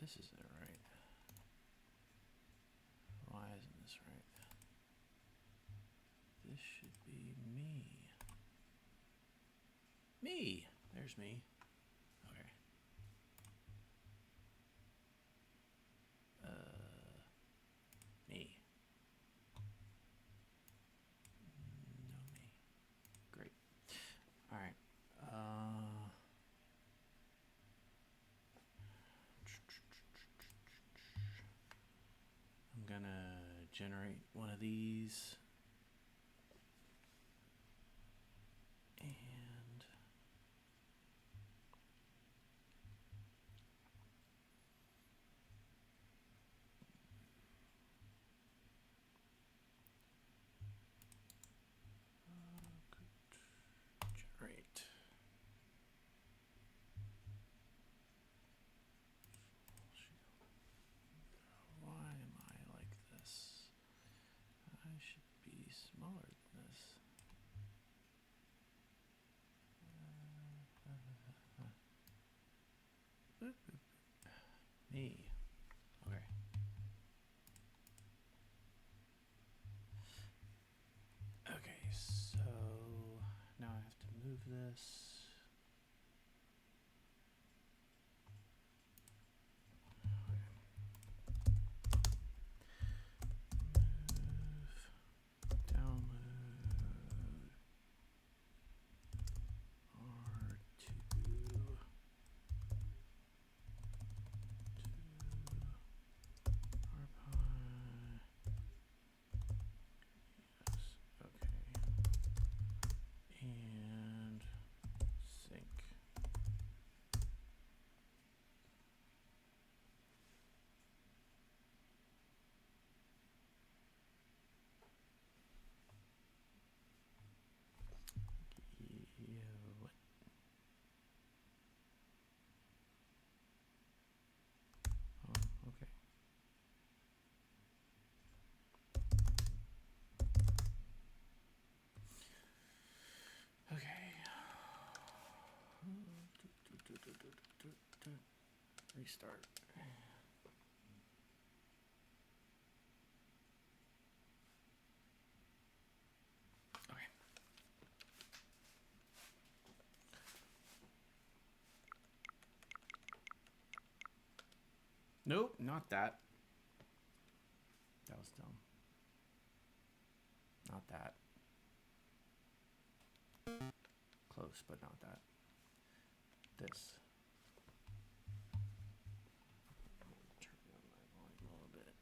This isn't right. Why isn't this right? This should be me. Me! There's me. Okay. Me. No me. Great. Alright. I'm gonna generate one of these. And generate. Why am I like this? I should be smaller than this. Me. Okay. Okay, so now I have to move this. Restart. Okay. Nope, not that. That was dumb. Not that. Close, but not that. This. Turn down my volume a little bit.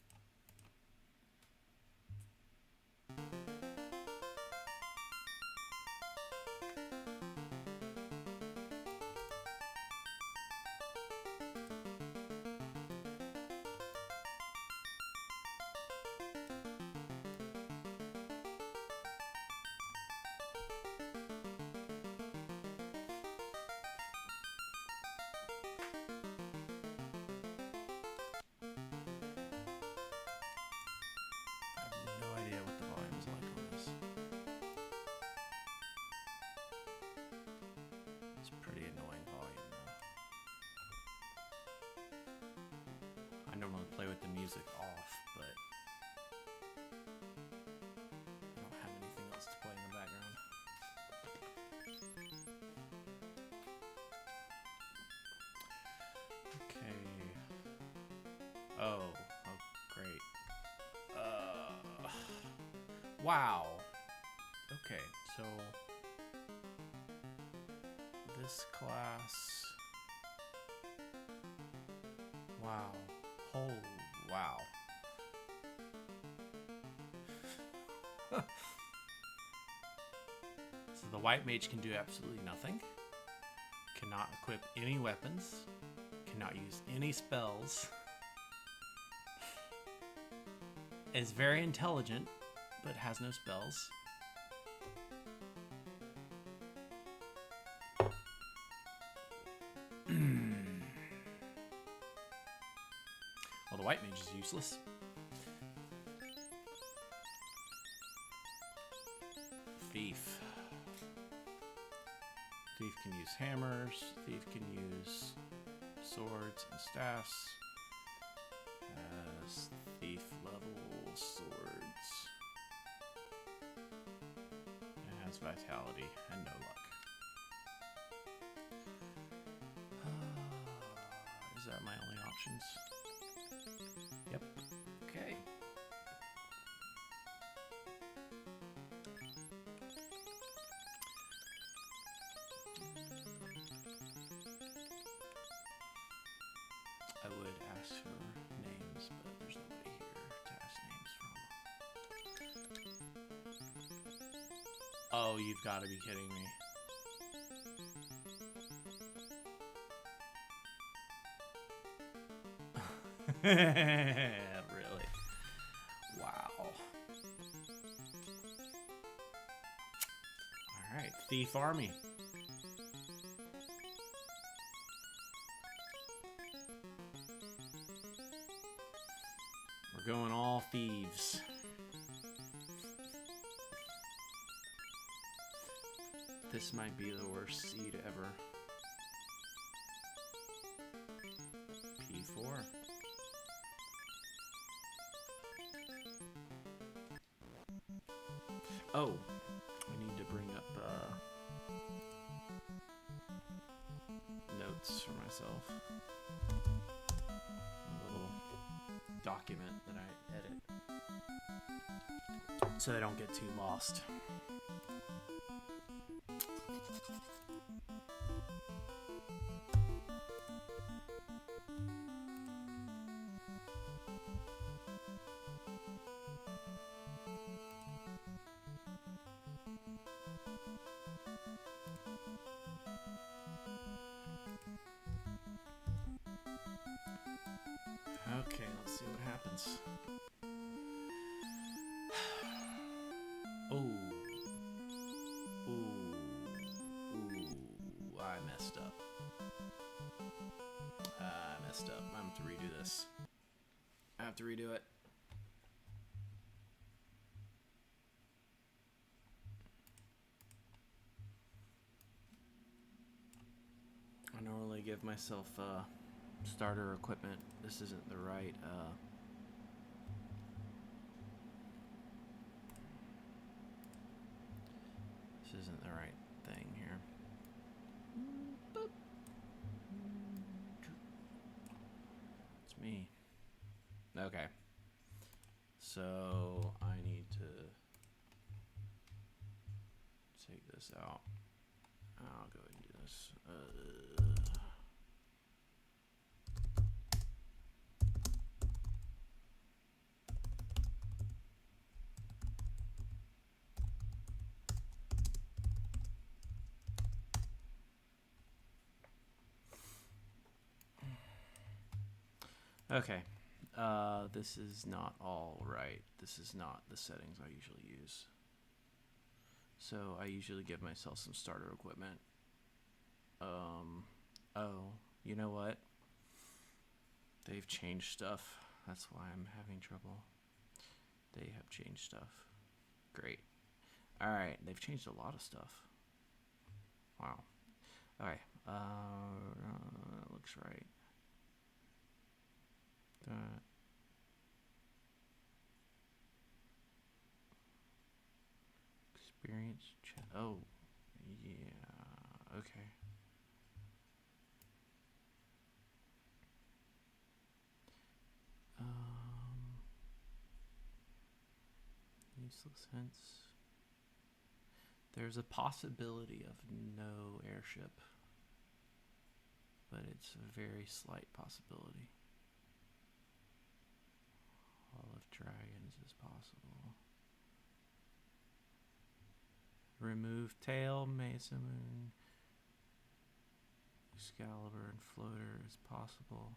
Normally play with the music off, but I don't have anything else to play in the background. Okay. Oh, great. Wow. Okay, so this class. Wow. Oh, wow. So the white mage can do absolutely nothing. Cannot equip any weapons. Cannot use any spells. Is very intelligent, but has no spells. Well, the white mage is useless. hammers. Thief can use swords and staffs. Has thief level swords. It has vitality and no luck. Is that my only options? Yep. Okay. I would ask for names, but there's nobody here to ask names from. Oh, you've got to be kidding me. Really? Wow. Alright, Thief Army. We're going all thieves. This might be the worst seed ever. P4. Oh, I need to bring up notes for myself. A little document that I edit so I don't get too lost. Okay, let's see what happens. Oh. Ooh. I messed up. I messed up. I'm going to redo this. I have to redo it. I normally give myself starter equipment. This isn't the right this isn't the right thing here. Boop. It's me. Okay. So I need to take this out. I'll go ahead and do this. Okay, this is not all right. This is not the settings I usually use. So I usually give myself some starter equipment. Oh, you know what? They've changed stuff. That's why I'm having trouble. They have changed stuff. Great. Alright, they've changed a lot of stuff. Wow. Okay, that looks right. Experience chat. Oh, yeah. Okay. Useless hints. There's a possibility of no airship, but it's a very slight possibility. Hall of Dragons is possible. Remove tail, Mesa Moon, Excalibur, and Floater is possible.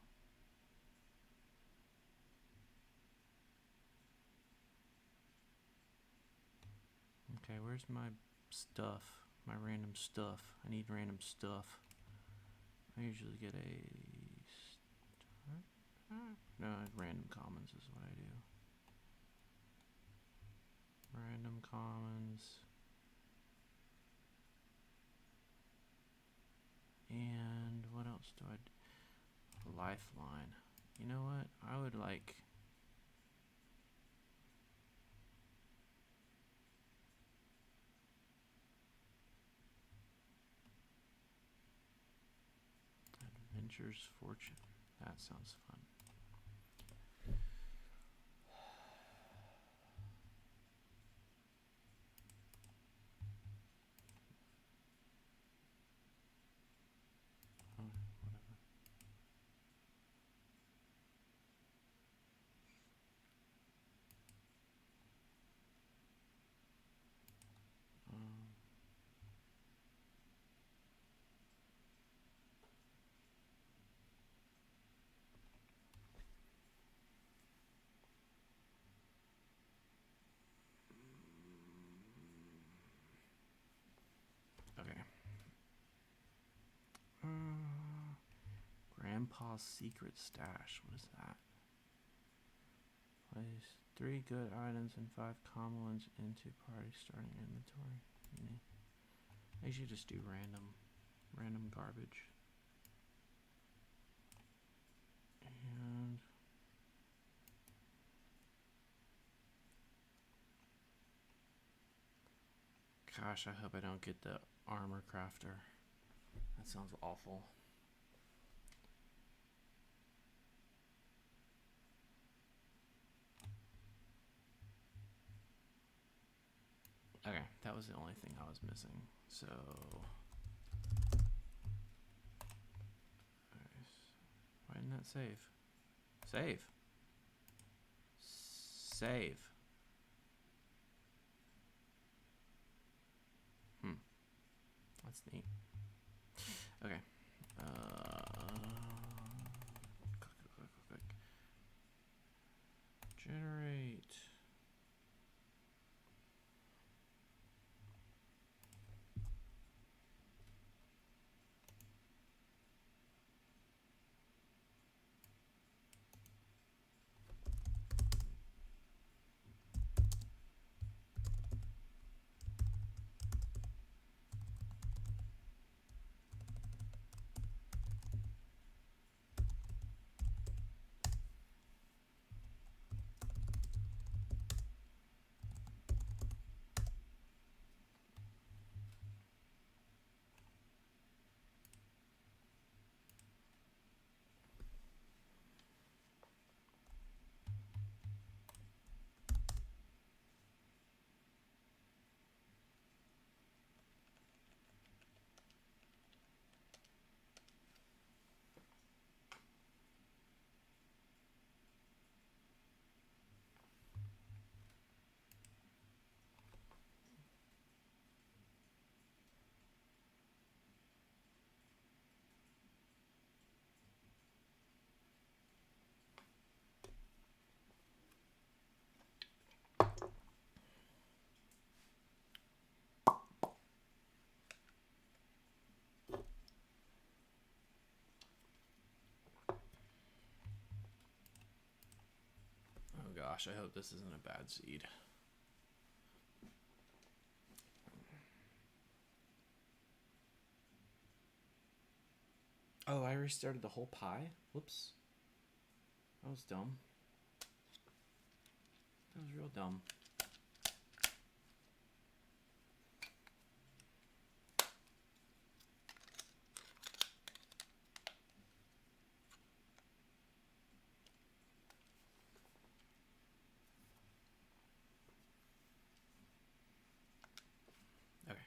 Okay, where's my stuff? My random stuff. I need random stuff. I usually get a... No, random commons is what I do. Random commons. And what else do I do? Lifeline. You know what? I would like... Adventures Fortune. That sounds fun. Oh, whatever. Okay. Grandpa's Secret Stash. What is that? Place 3 good items and 5 common ones into party starting inventory. I should just do random garbage. And gosh, I hope I don't get the armor crafter. That sounds awful. Okay, that was the only thing I was missing. So, why didn't that save? Save. Save. That's neat. Okay. Click. Generate. Oh gosh, I hope this isn't a bad seed. Oh, I restarted the whole pie? Whoops. That was dumb. That was real dumb. Okay.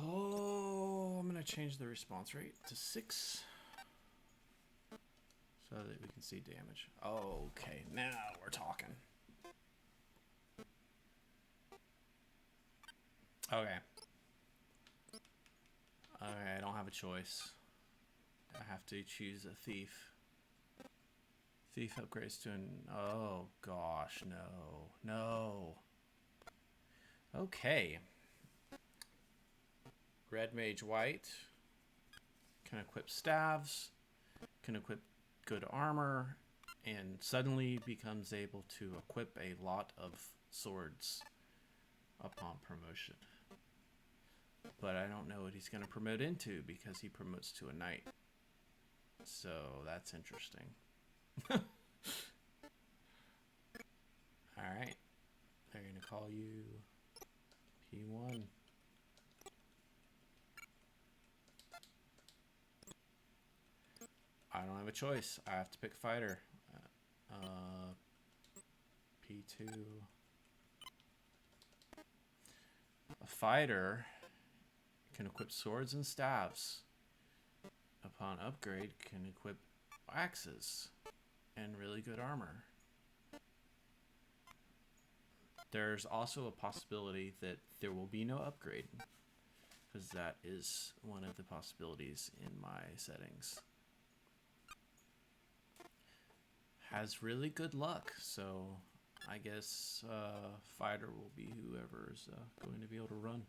Oh, I'm going to change the response rate to 6 so that we can see damage. Okay, now we're talking. Okay. Okay, I don't have a choice. I have to choose a thief. Thief upgrades to an... Oh, gosh, no. No. Okay. Red Mage White can equip staves, can equip good armor, and suddenly becomes able to equip a lot of swords upon promotion. But I don't know what he's going to promote into because he promotes to a knight. So that's interesting. Alright. They're going to call you P1. I don't have a choice. I have to pick fighter. P2. A fighter can equip swords and staves. Upon upgrade, can equip axes and really good armor. There's also a possibility that there will be no upgrade, because that is one of the possibilities in my settings. Has really good luck, so I guess fighter will be whoever's going to be able to run.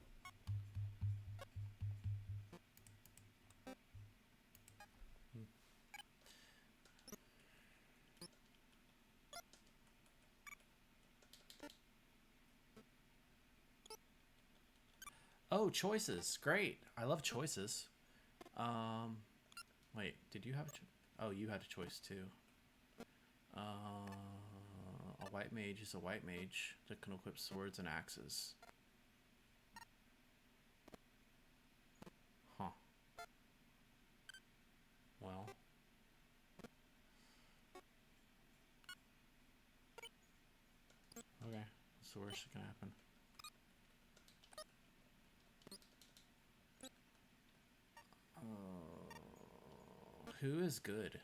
Oh, choices. Great. I love choices. Wait, did you have a choice? Oh, you had a choice too. A white mage is a white mage that can equip swords and axes. Huh. Well. Okay. What's the worst that can happen? Who is good?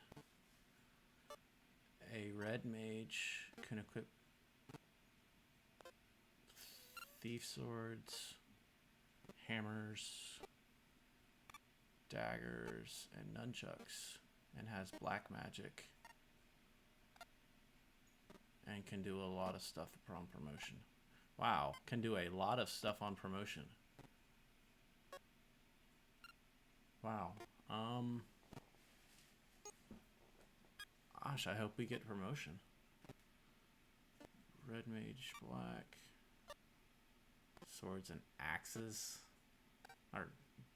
A red mage can equip thief swords, hammers, daggers, and nunchucks, and has black magic, and can do a lot of stuff on promotion. Wow, can do a lot of stuff on promotion. Wow. Gosh, I hope we get promotion. Red mage, black. Swords and axes. Or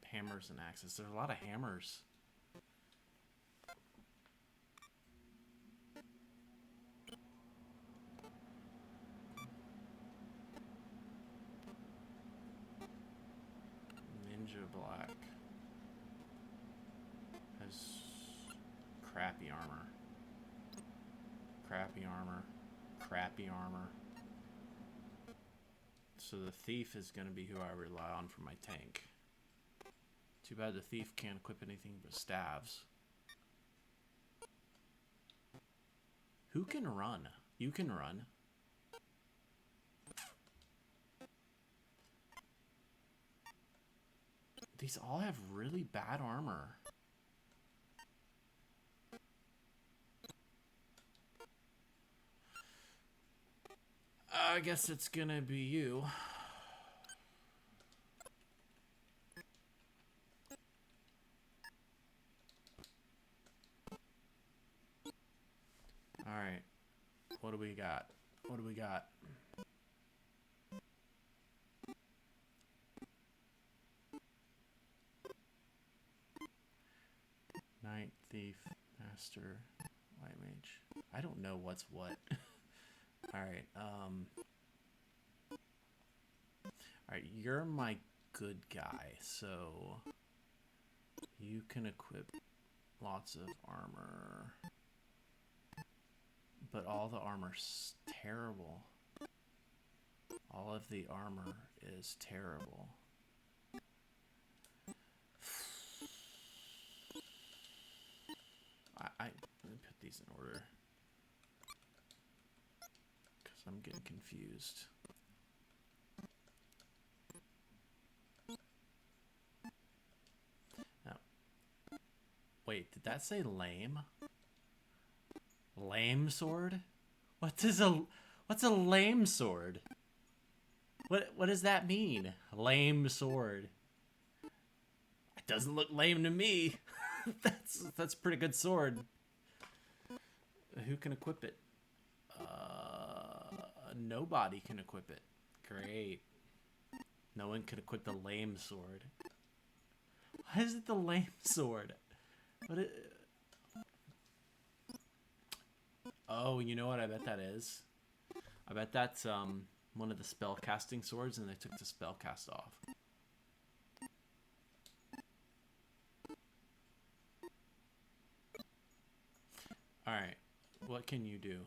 hammers and axes. There's a lot of hammers. Ninja black. Has crappy armor. Crappy armor. Crappy armor. So the thief is going to be who I rely on for my tank. Too bad the thief can't equip anything but staves. Who can run? You can run. These all have really bad armor. I guess it's gonna be you. Alright. What do we got? What do we got? Knight, thief, master, white mage. I don't know what's what. Alright, Alright, you're my good guy, so you can equip lots of armor. But all the armor's terrible. All of the armor is terrible. Let me put these in order, because I'm getting confused. Now, wait, did that say lame? Lame sword? What's a lame sword? What does that mean? Lame sword. Doesn't look lame to me. That's a pretty good sword. Who can equip it? Nobody can equip it. Great. No one can equip the lame sword. Why is it the lame sword? Oh, you know what I bet that is? I bet that's one of the spell casting swords and they took the spell cast off. Alright, what can you do?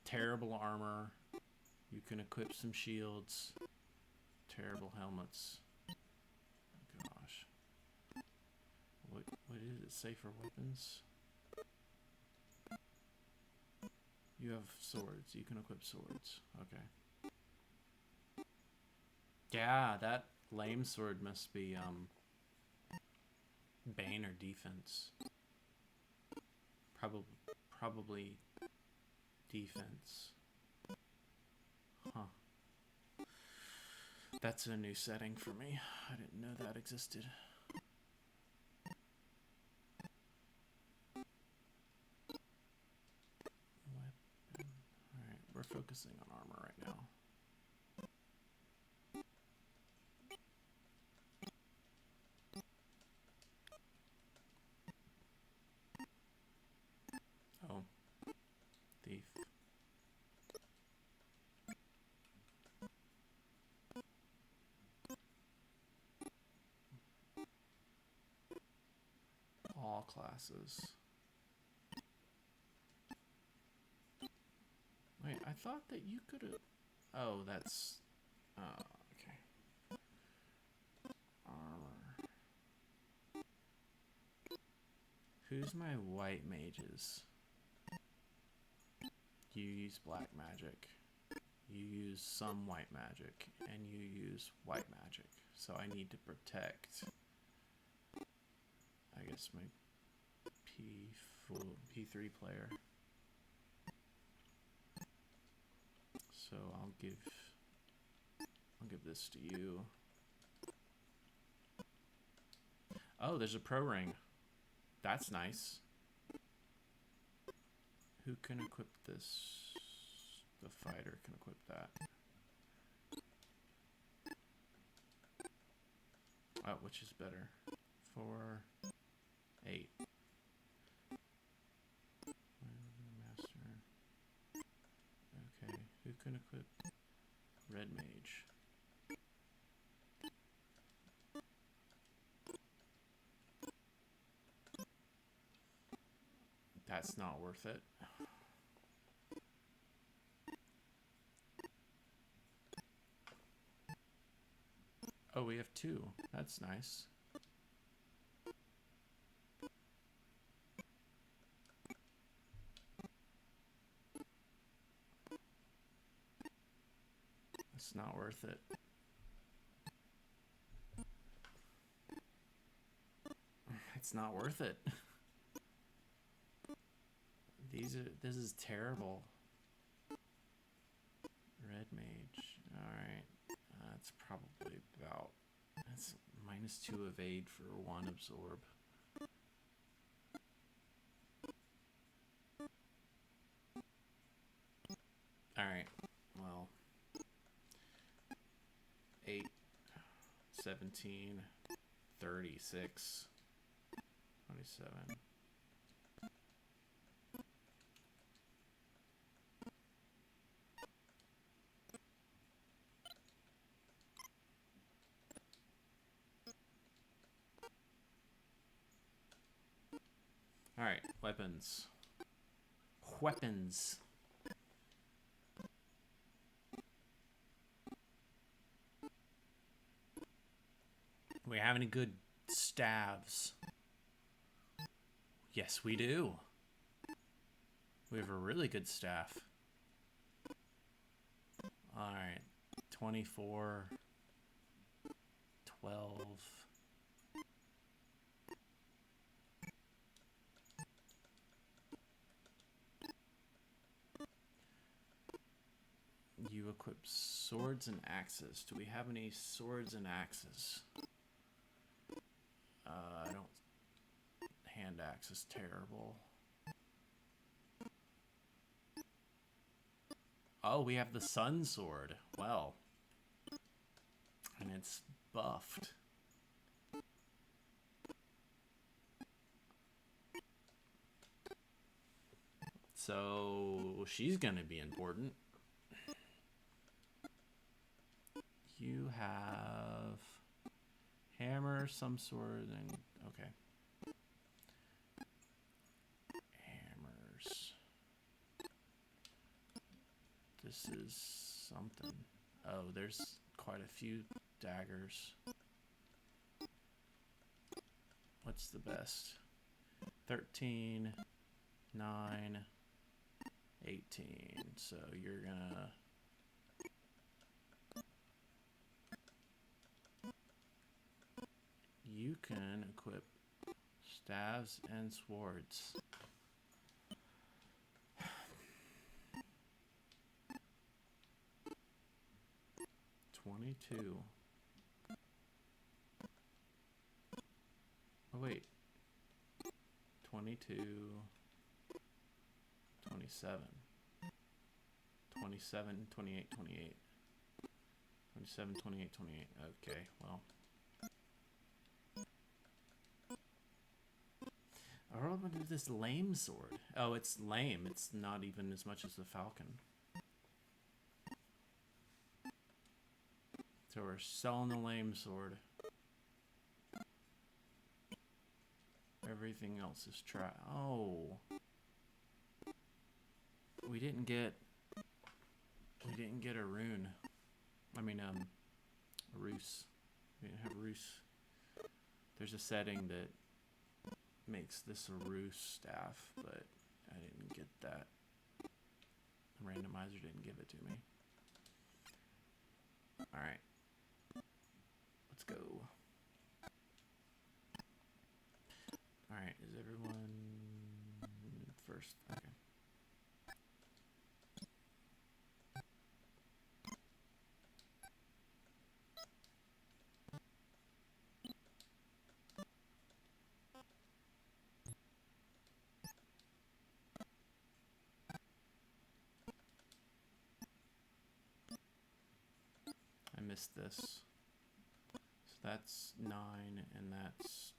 Terrible armor. You can equip some shields. Terrible helmets. Gosh. What did it say for weapons? You have swords. You can equip swords. Okay. Yeah, that lame sword must be Bane or defense. Probably defense. Huh. That's a new setting for me. I didn't know that existed. Weapon. Alright, we're focusing on armor right now. Oh. Thief. All classes. Wait, I thought that you could have... Oh, that's... okay. Armor. Who's my white mages? You use black magic. You use some white magic. And you use white magic. So I need to protect... I guess my P3 player. So I'll give this to you. Oh, there's a pro ring. That's nice. Who can equip this? The fighter can equip that. Oh, which is better? 4, 8. Master. Okay, who can equip red mage? That's not worth it. Oh, we have 2. That's nice. It's not worth it. It's not worth it. This is terrible. Red mage. Alright. That's probably about... That's -2 evade for 1 absorb. Alright. Well... 8, 17, 36, 27. Alright, weapons. Weapons. Do we have any good staves? Yes, we do. We have a really good staff. Alright. 24. 12. You equip swords and axes. Do we have any swords and axes? hand axe is terrible. Oh, we have the sun sword. Well. And it's buffed. So she's going to be important. You have hammer, some sort, and okay. Hammers. This is something. Oh, there's quite a few daggers. What's the best? 13, 9, 18. So you're gonna... You can equip staves and swords. $22. Oh wait. 22, 27, 27, 28, 28, 27, 28, 28. Okay, well. I want to do this lame sword. Oh, it's lame. It's not even as much as the falcon. So we're selling the lame sword. Everything else is Oh. We didn't get a rune. I mean, a ruse. We didn't have a ruse. There's a setting that makes this a ruse staff, but I didn't get that. The randomizer didn't give it to me. Alright. Let's go. Alright, is everyone first? Okay. I missed this. So that's 9, and that's...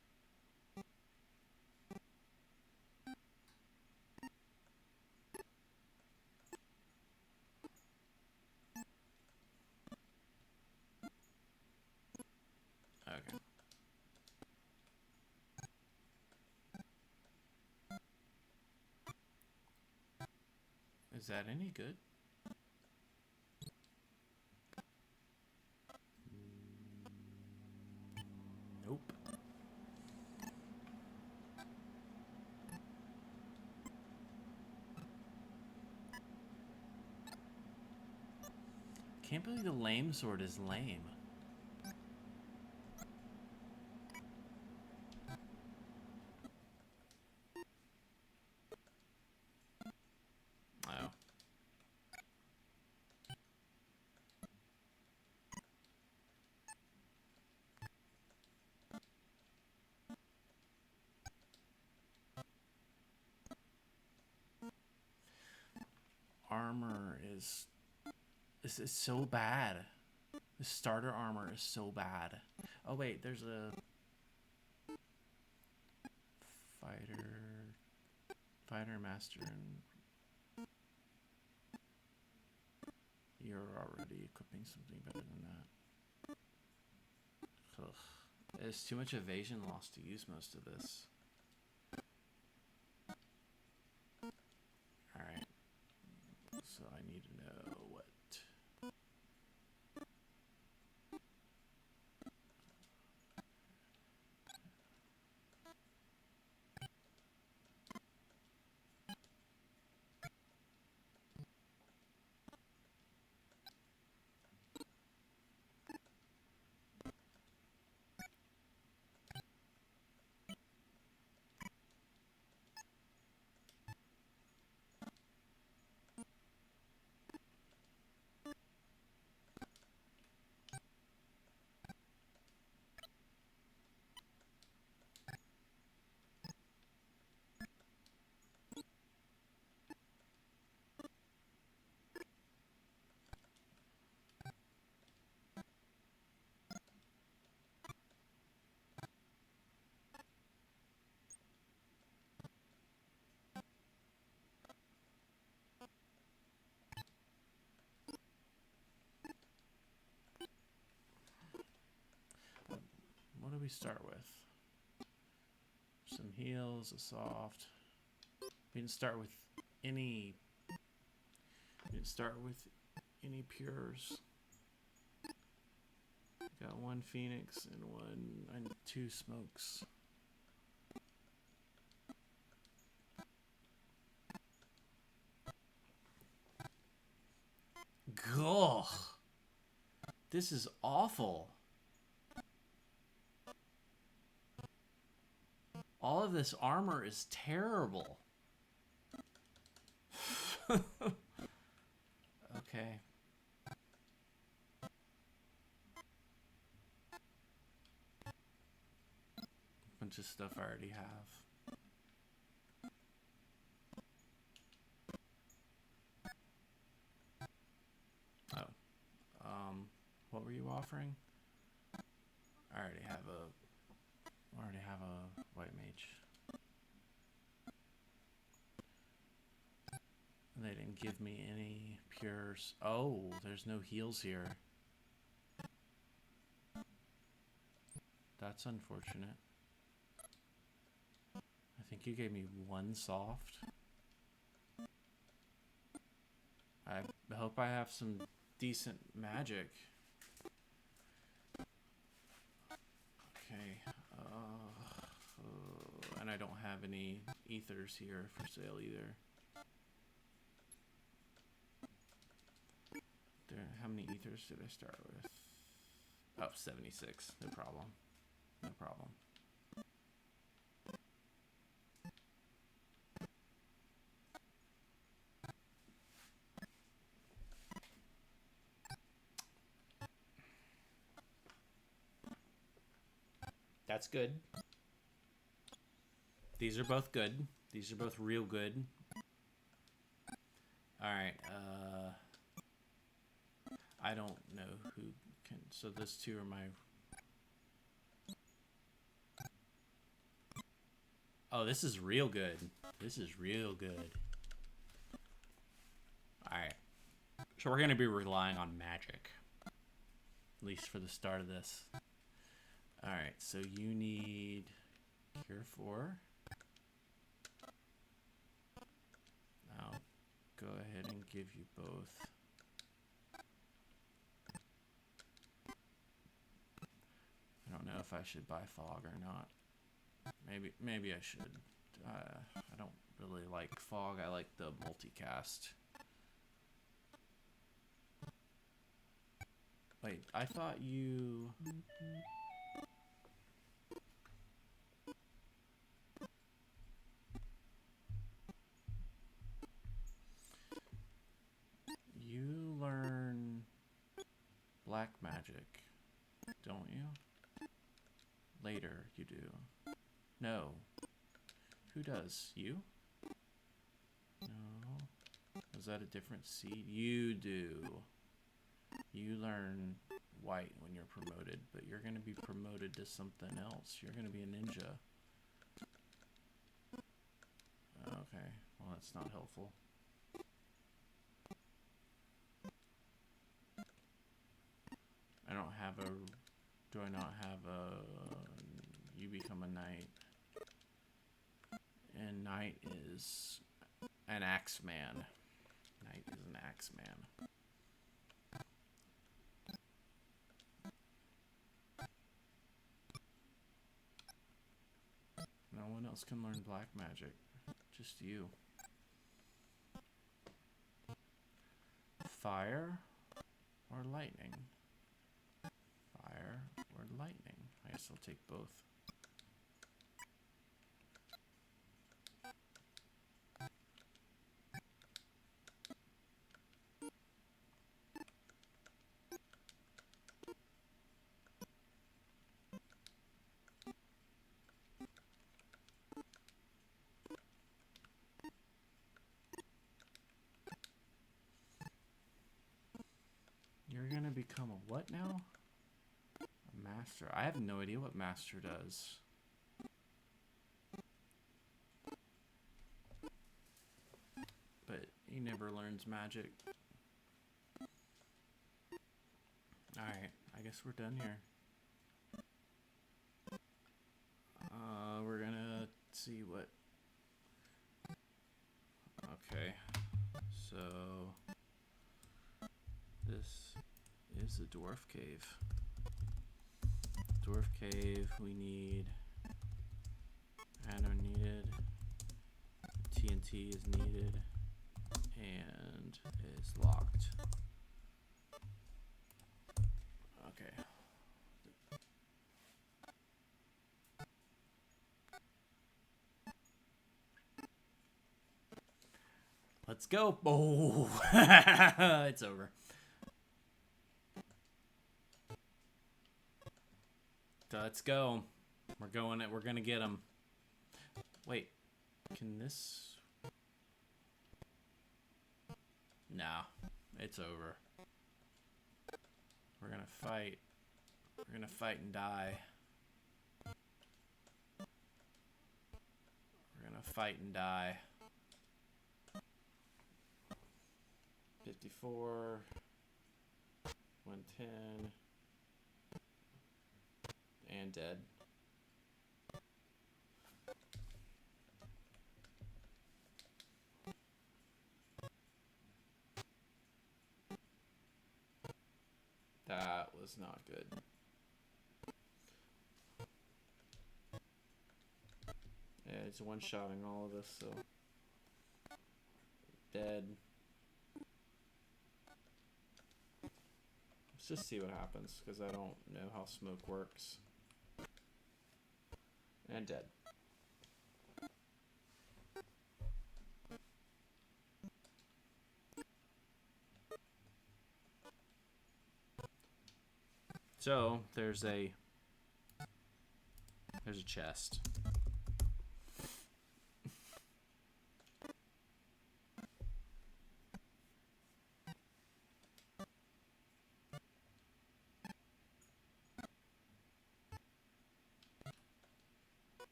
Okay. Is that any good? Nope. Can't believe the lame sword is lame. Oh. Armor is... This is so bad. The starter armor is so bad. Oh wait, there's a... Fighter master, and you're already equipping something better than that. Ugh. There's too much evasion loss to use most of this. Alright. So I need to know what... we start with? Some heals, a soft. We didn't start with any. We didn't start with any pures. Got one Phoenix and two smokes. Gah! This is awful. All of this armor is terrible. Okay. Bunch of stuff I already have. Oh. What were you offering? I already have a white mage. They didn't give me any pures. Oh, there's no heals here. That's unfortunate. I think you gave me one soft. I hope I have some decent magic. Okay. And I don't have any ethers here for sale either. How many ethers did I start with? Oh, 76. No problem. No problem. That's good. These are both good. These are both real good. Alright, I don't know who can... So those two are my... Oh, this is real good. This is real good. Alright. So we're going to be relying on magic. At least for the start of this. Alright, so you need Cure 4. I'll go ahead and give you both. I don't know if I should buy Fog or not. Maybe I should. I don't really like Fog. I like the multicast. Wait, I thought you... You learn black magic, don't you? Later, you do. No. Who does? You? No. Was that a different seed? You do. You learn white when you're promoted, but you're going to be promoted to something else. You're going to be a ninja. Okay. Well, that's not helpful. I don't have a... Do I not have a... You become a knight. And knight is an axeman. Knight is an axeman. No one else can learn black magic. Just you. Fire or lightning? Fire or lightning? I guess I'll take both. You're gonna become a what now? A master. I have no idea what master does. But he never learns magic. Alright, I guess we're done here. see what. Okay, so this is the dwarf cave. Dwarf cave, we need anno needed, TNT is needed, and is locked. Okay. Let's go. Oh, it's over. Let's go. We're going. We're gonna get him. Wait, can this? Nah, it's over. We're gonna fight. We're gonna fight and die. We're gonna fight and die. 54, 110, and dead. That was not good. Yeah, it's one-shotting all of us, so dead. Let's just see what happens, because I don't know how smoke works. And dead. So there's a chest.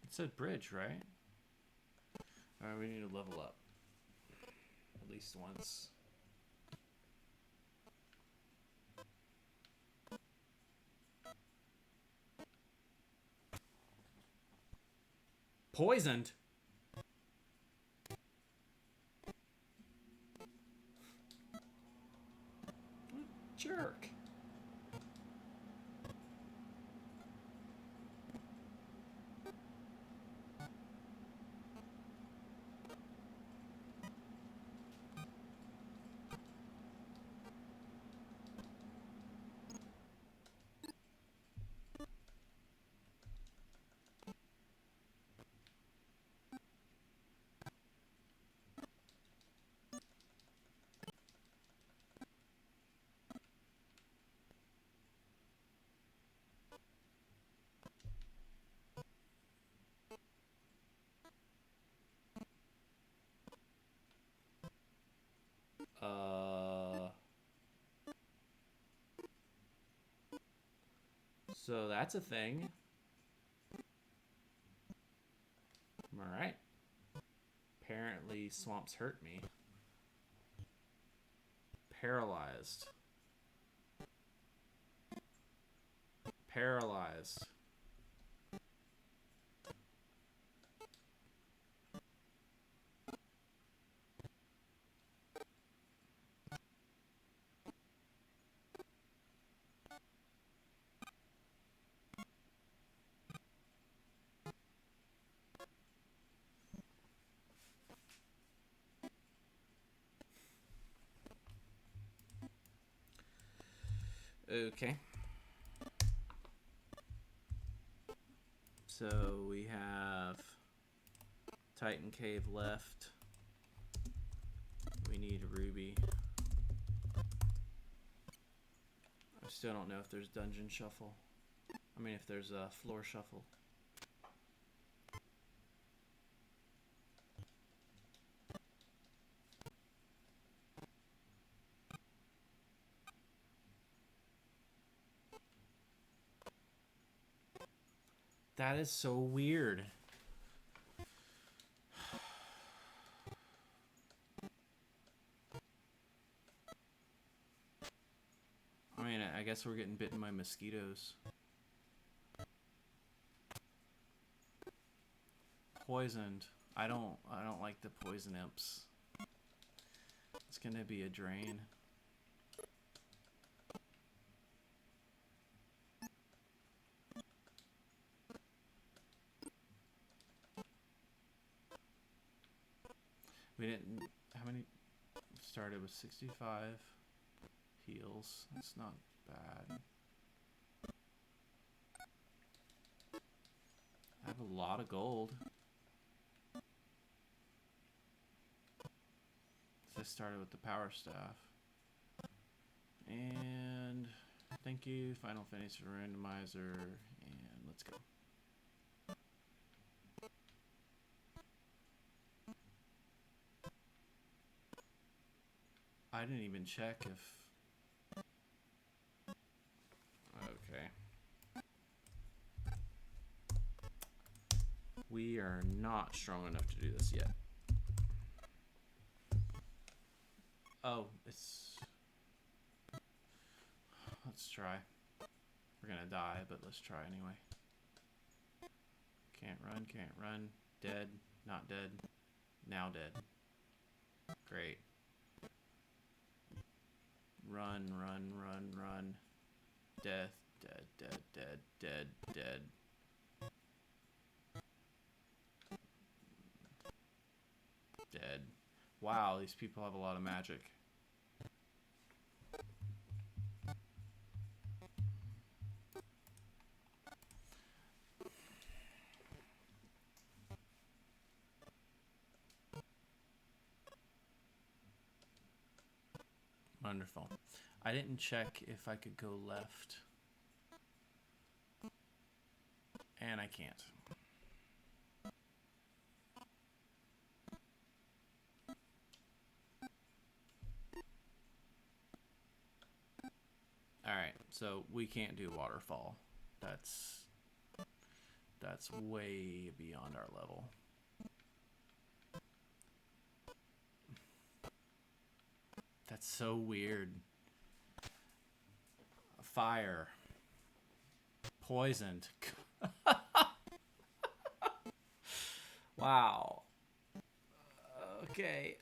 It said bridge, right? Alright, we need to level up. At least once. Poisoned? Jerk. So that's a thing. Alright. Apparently swamps hurt me. Paralyzed. Paralyzed. Okay. So we have Titan Cave left. We need Ruby. I still don't know if there's Dungeon Shuffle. I mean, if there's a Floor Shuffle. That is so weird. I mean, I guess we're getting bitten by mosquitoes. Poisoned. I don't like the poison imps. It's gonna be a drain. We didn't. How many? Started with 65 heals. That's not bad. I have a lot of gold. So I started with the power staff. And thank you, Final Fantasy Randomizer. And let's go. I didn't even check if... Okay. We are not strong enough to do this yet. Oh, it's... Let's try. We're gonna die, but let's try anyway. Can't run, can't run. Dead, not dead. Now dead. Great. Run, run, run, run. Death, dead, dead, dead, dead, dead. Dead. Wow, these people have a lot of magic. Wonderful. I didn't check if I could go left. And I can't. Alright, so we can't do waterfall. That's way beyond our level. That's so weird. Fire. Poisoned. Wow. Okay.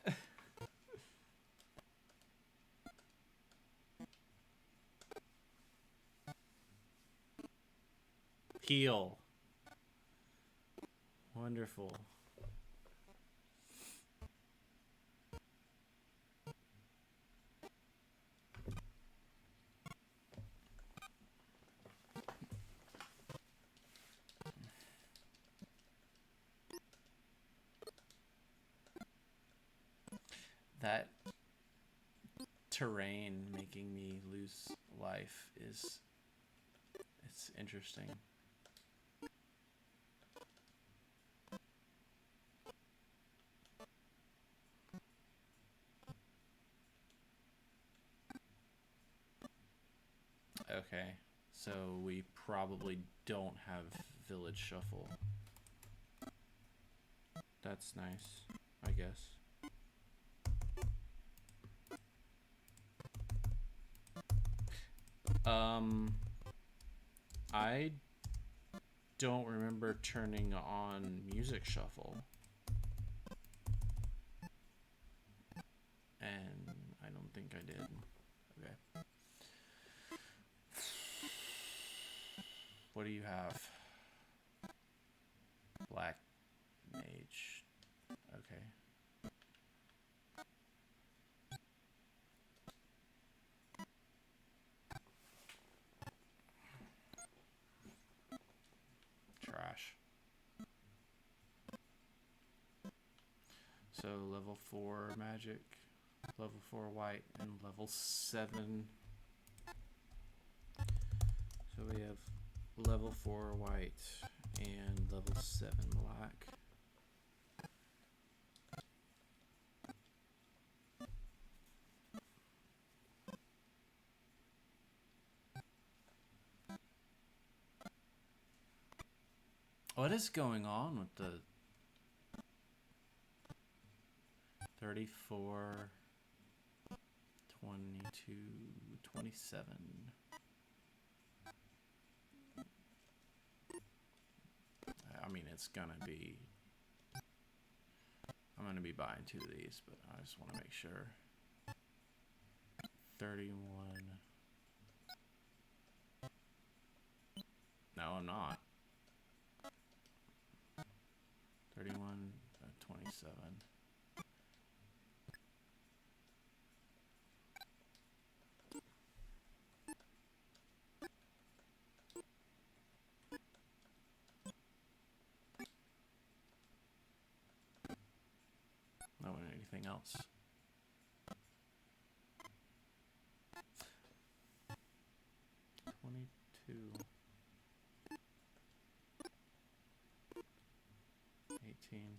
Heal. Wonderful. That terrain making me lose life is... It's interesting. Okay, so we probably don't have village shuffle. That's nice, I guess. I don't remember turning on music shuffle. And I don't think I did. Okay. What do you have? Black mage. Okay. Trash. So level 4 magic, level 4 white, and level 7. So we have level 4 white and level 7 black. What is going on with the 34, 22, 27? I mean, it's gonna be... I'm gonna be buying 2 of these, but I just want to make sure. 31. No, I'm not. 31, 27. Not anything else. $22, 18.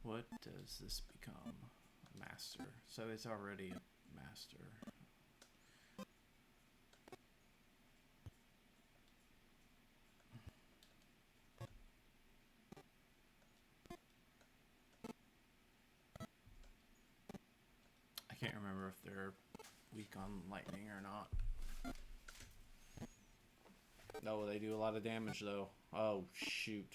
What does this become? A master. So it's already a master. I can't remember if they're weak on lightning or not. No, they do a lot of damage though. Oh, shoot.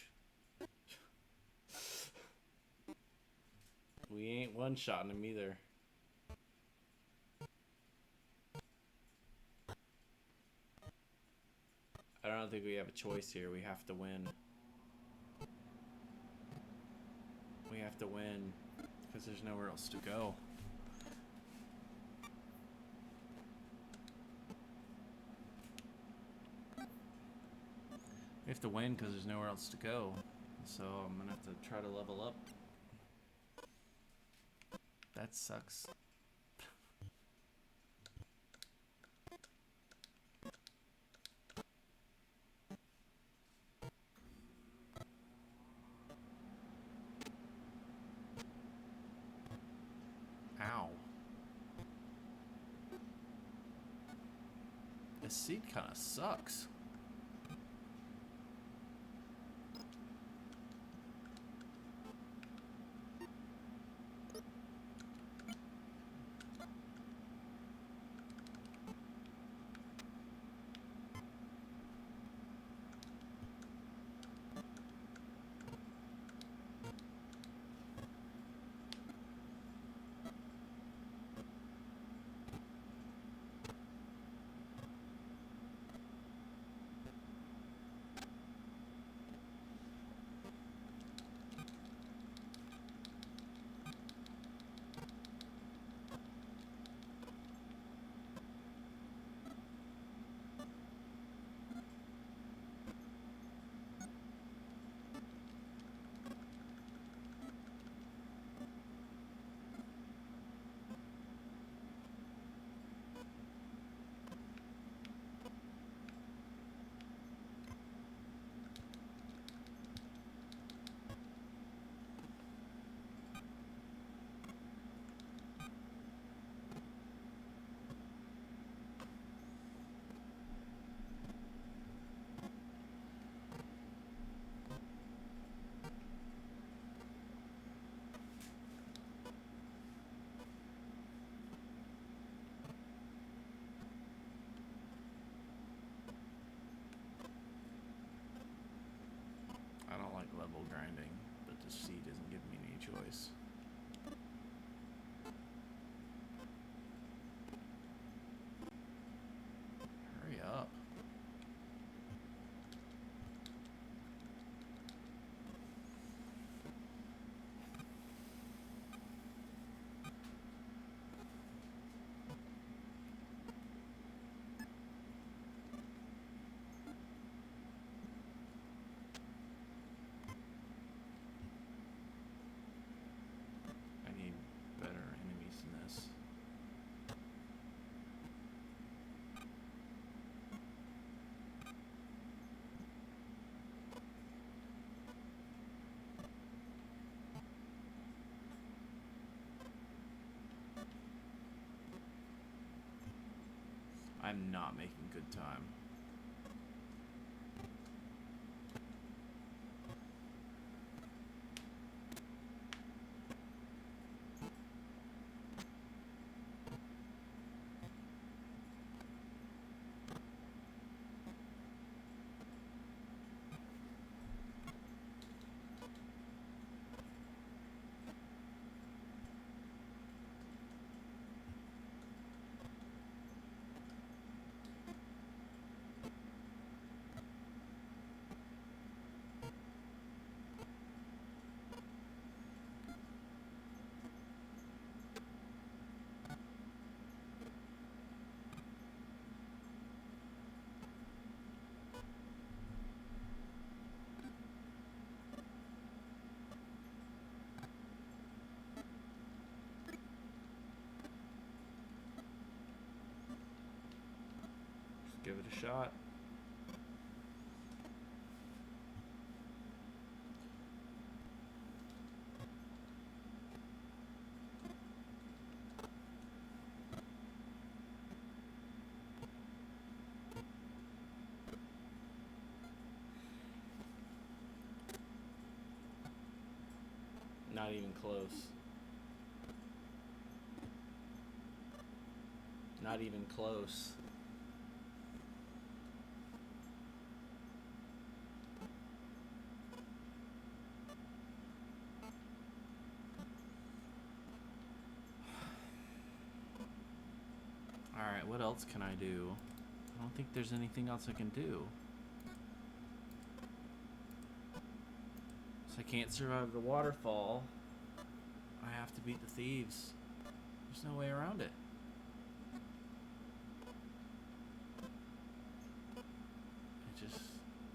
We ain't one-shotting them either. I don't think we have a choice here. We have to win. We have to win because there's nowhere else to go. We have to win because there's nowhere else to go. So I'm going to have to try to level up. That sucks. Ow. This seat kind of sucks. I'm not making good time. Just give it a shot. Not even close. Not even close. Alright, what else can I do? I don't think there's anything else I can do. So I can't survive the waterfall. I have to beat the thieves. There's no way around it.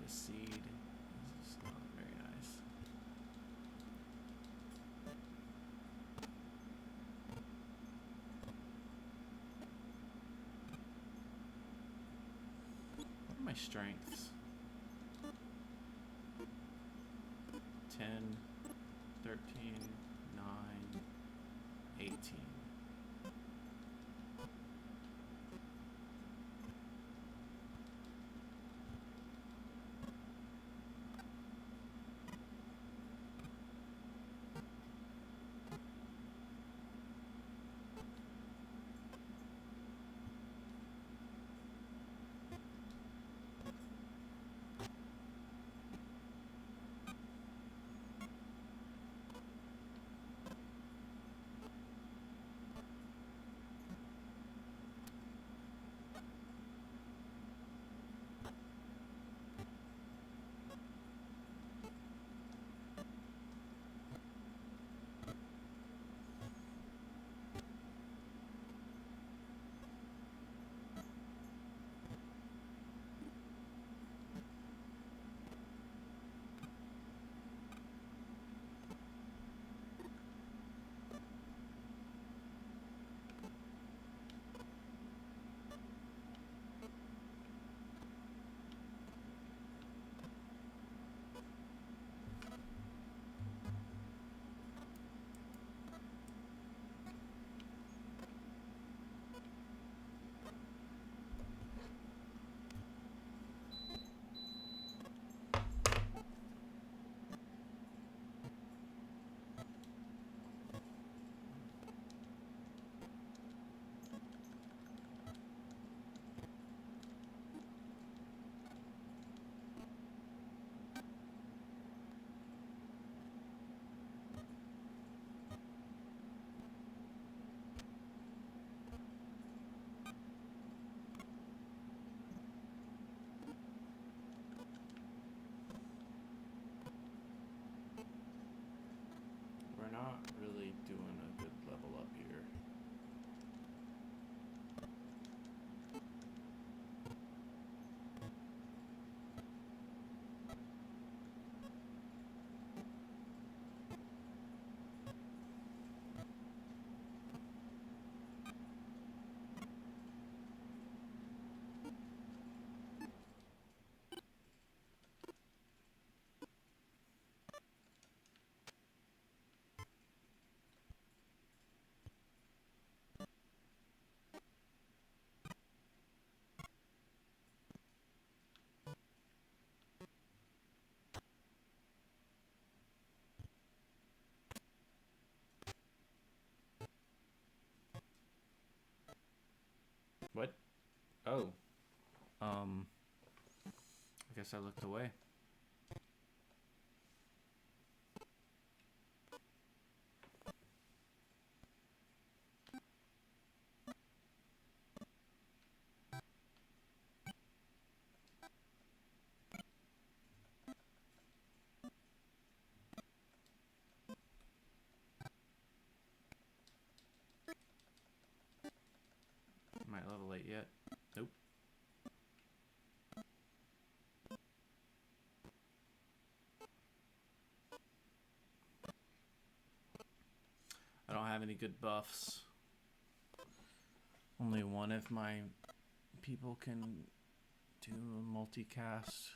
The seed is just not very nice. What are my strengths? 10, 13, 9, 18. We're not really doing a good level up here. What? Oh. I guess I looked away. Am I level 8 yet? Nope. I don't have any good buffs. Only one of my people can do a multicast.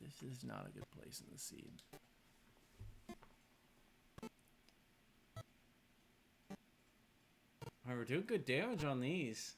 This is not a good place in the seed. Alright, we're doing good damage on these.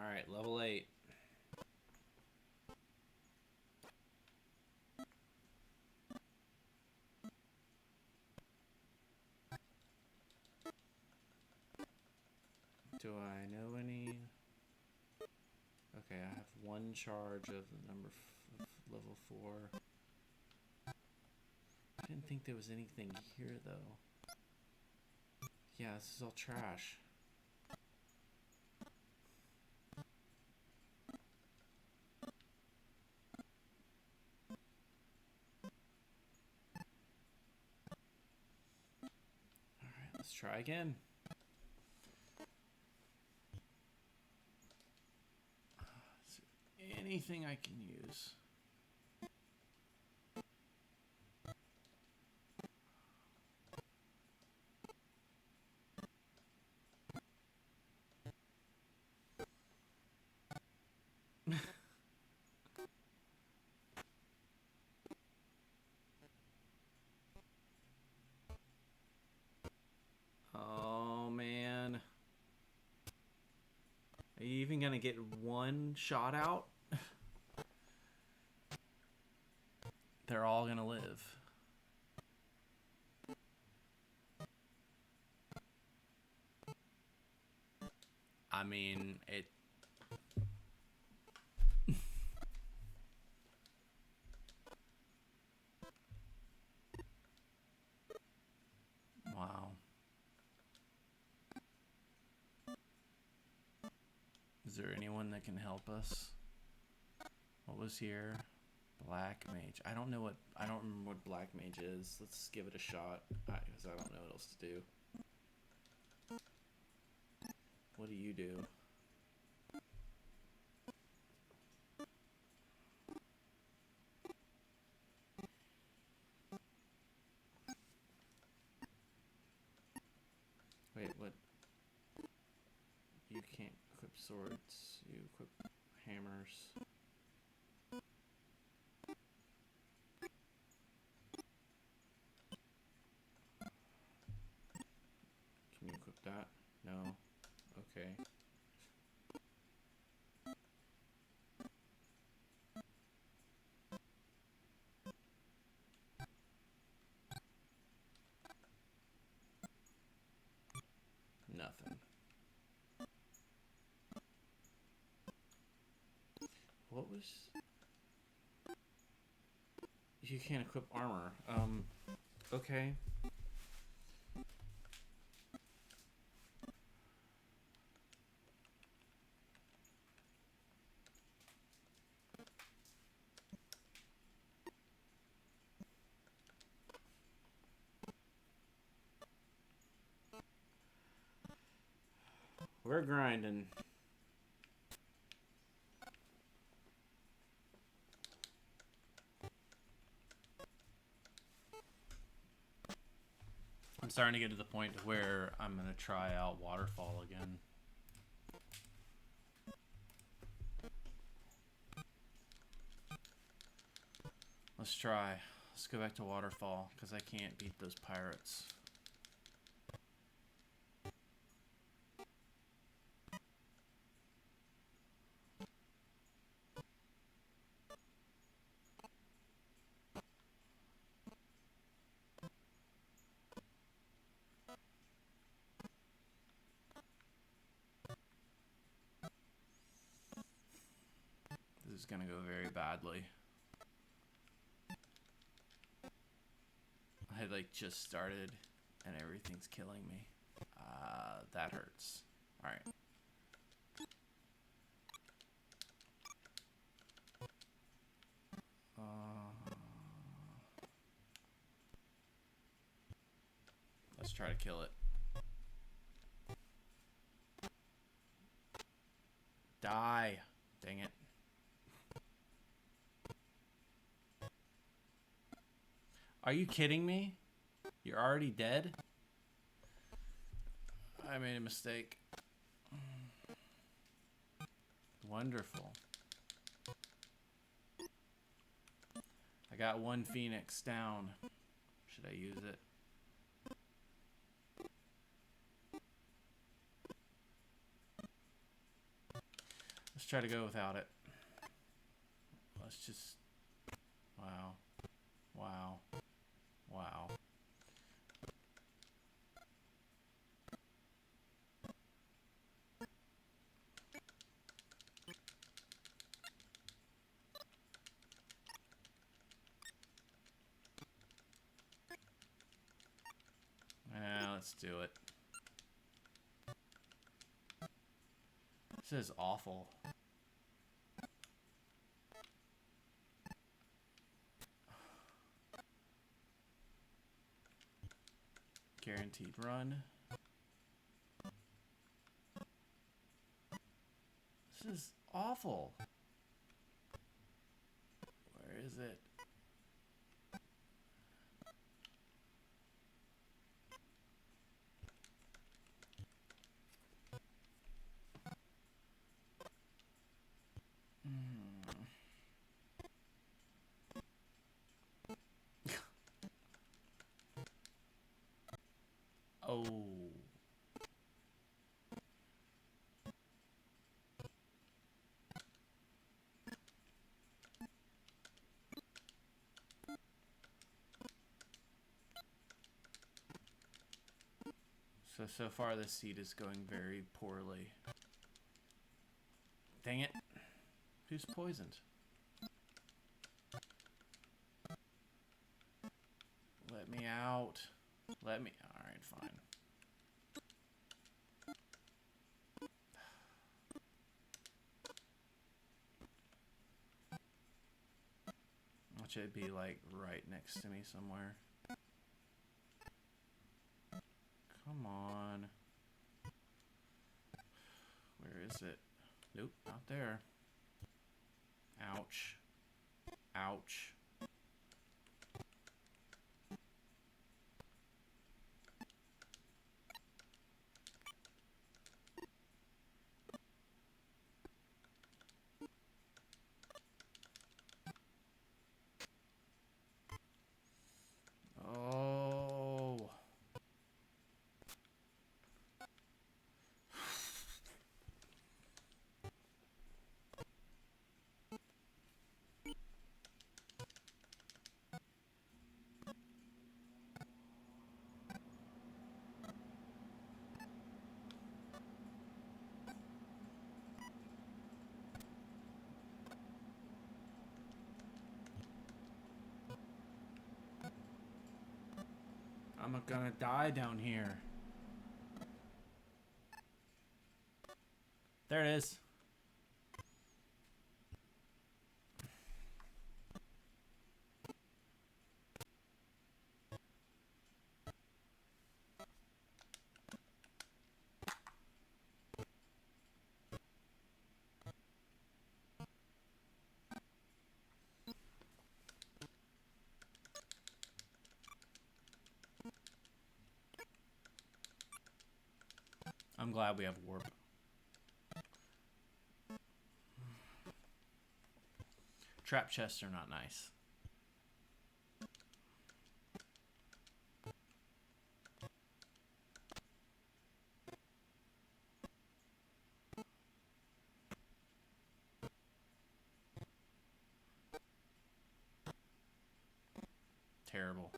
Alright, level 8. Do I know any? Okay, I have one charge of the number level 4. I didn't think there was anything here, though. Yeah, this is all trash. Alright, let's try again. Is there anything I can use? Oh, man. Are you even gonna get one shot out? They're all gonna live. I mean, it... Wow. Is there anyone that can help us? What was here? Black mage. I don't know what... I don't remember what black mage is. Let's give it a shot. Because I don't know what else to do. What do you do? Wait, what? You can't equip swords. You equip hammers. Can you equip that? No. Okay. Nothing. What was... You can't equip armor. Okay. We're grinding. I'm starting to get to the point where I'm going to try out Waterfall again. Let's try. Let's go back to Waterfall, because I can't beat those pirates. This is going to go very badly. I like just started and everything's killing me. That hurts. All right. Let's try to kill it. Die. Dang it. Are you kidding me? You're already dead? I made a mistake. Wonderful. I got one Phoenix down. Should I use it? Let's try to go without it. Let's just... Wow. Wow. Wow. Yeah, let's do it. This is awful. Guaranteed run. This is awful. Where is it? Oh. So far this seed is going very poorly. Dang it. Who's poisoned? Let me out. Let me... Alright, fine. Which it'd be like right next to me somewhere. Come on. Where is it? Nope, not there. Ouch. Ouch. Oh. I'm gonna die down here. There it is. I'm glad we have warp. Trap chests are not nice. Terrible.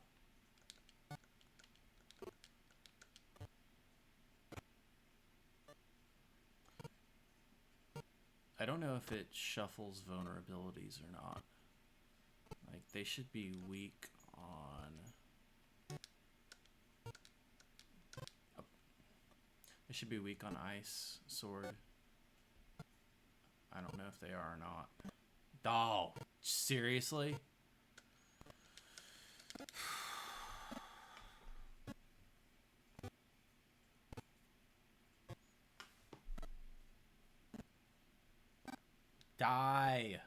I don't know if it shuffles vulnerabilities or not. Like, they should be weak on... They should be weak on ice, sword. I don't know if they are or not. Oh, seriously? Die.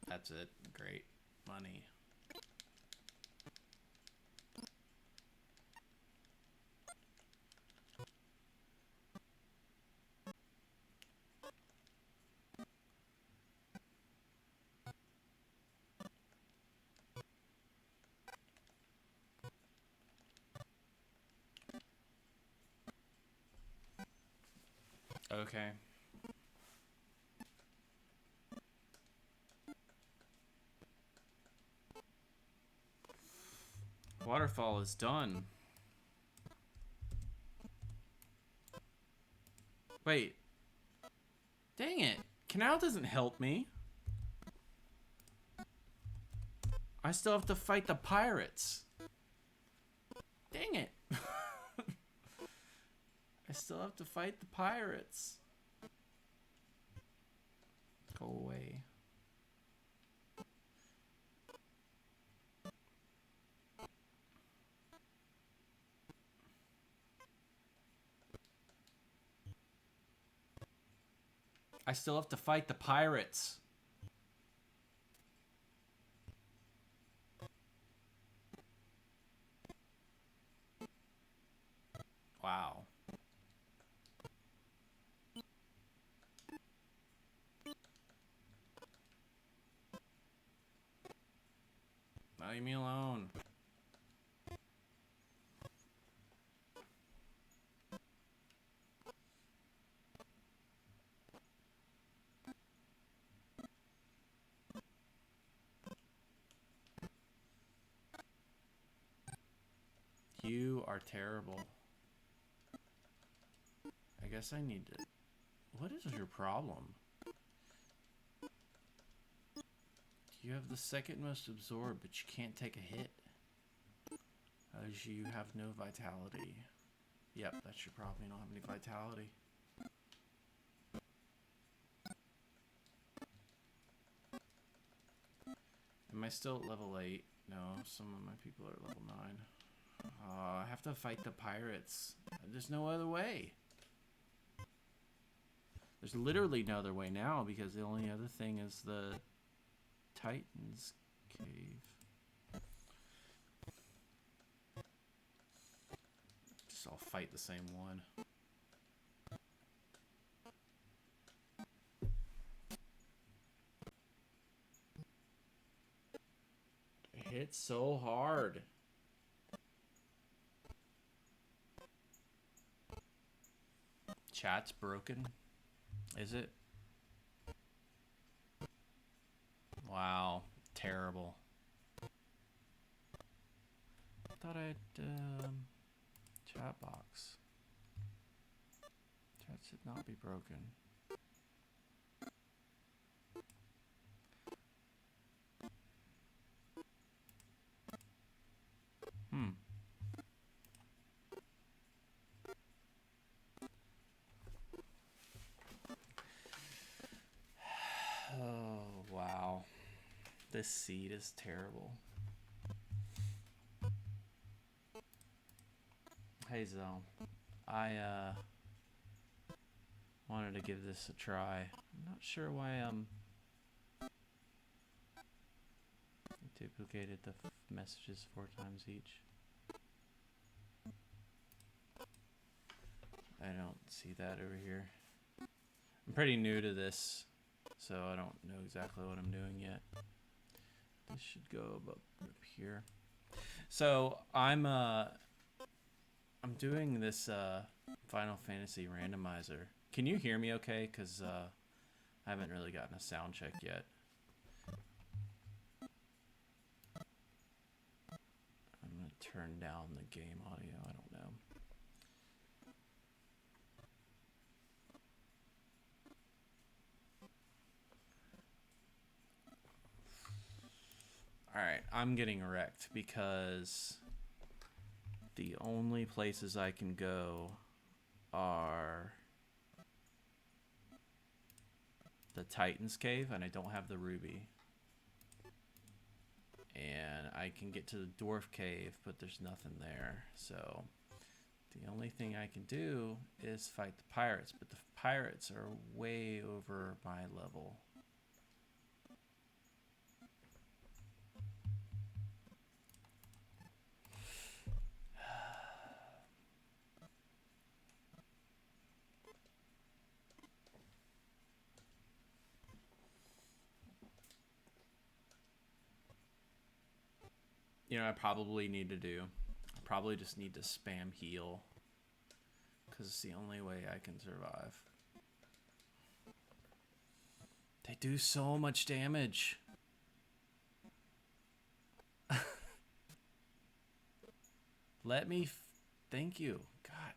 That's it. Great. Money. Okay. Waterfall is done. Wait. Dang it. Canal doesn't help me. I still have to fight the pirates. Dang it. I still have to fight the pirates. Go away. I still have to fight the pirates. Wow. Leave me alone. You are terrible. I guess I need to... What is your problem? You have the second most absorb, but you can't take a hit. As you have no vitality. Yep, that's your problem. You don't have any vitality. Am I still at level 8? No, some of my people are at level 9. I have to fight the pirates. There's no other way. There's literally no other way now because the only other thing is the Titan's Cave. Just all fight the same one. It hits so hard. Chat's broken. Is it? Wow. Terrible. I thought I'd chat box. Chat should not be broken. Oh, wow. This seed is terrible. Hey, Zell. I wanted to give this a try. I'm not sure why Duplicated the messages 4 times each. I don't see that over here. I'm pretty new to this, so I don't know exactly what I'm doing yet. This should go up here. So I'm doing this Final Fantasy randomizer. Can you hear me okay? Because I haven't really gotten a sound check yet. I'm going to turn down the game audio. I don't know. Alright, I'm getting wrecked because the only places I can go are the Titan's Cave, and I don't have the ruby. And I can get to the Dwarf Cave, but there's nothing there. So the only thing I can do is fight the pirates, but the pirates are way over my level. You know, I probably need to do. I probably just need to spam heal, because it's the only way I can survive. They do so much damage. Let me. Thank you. God.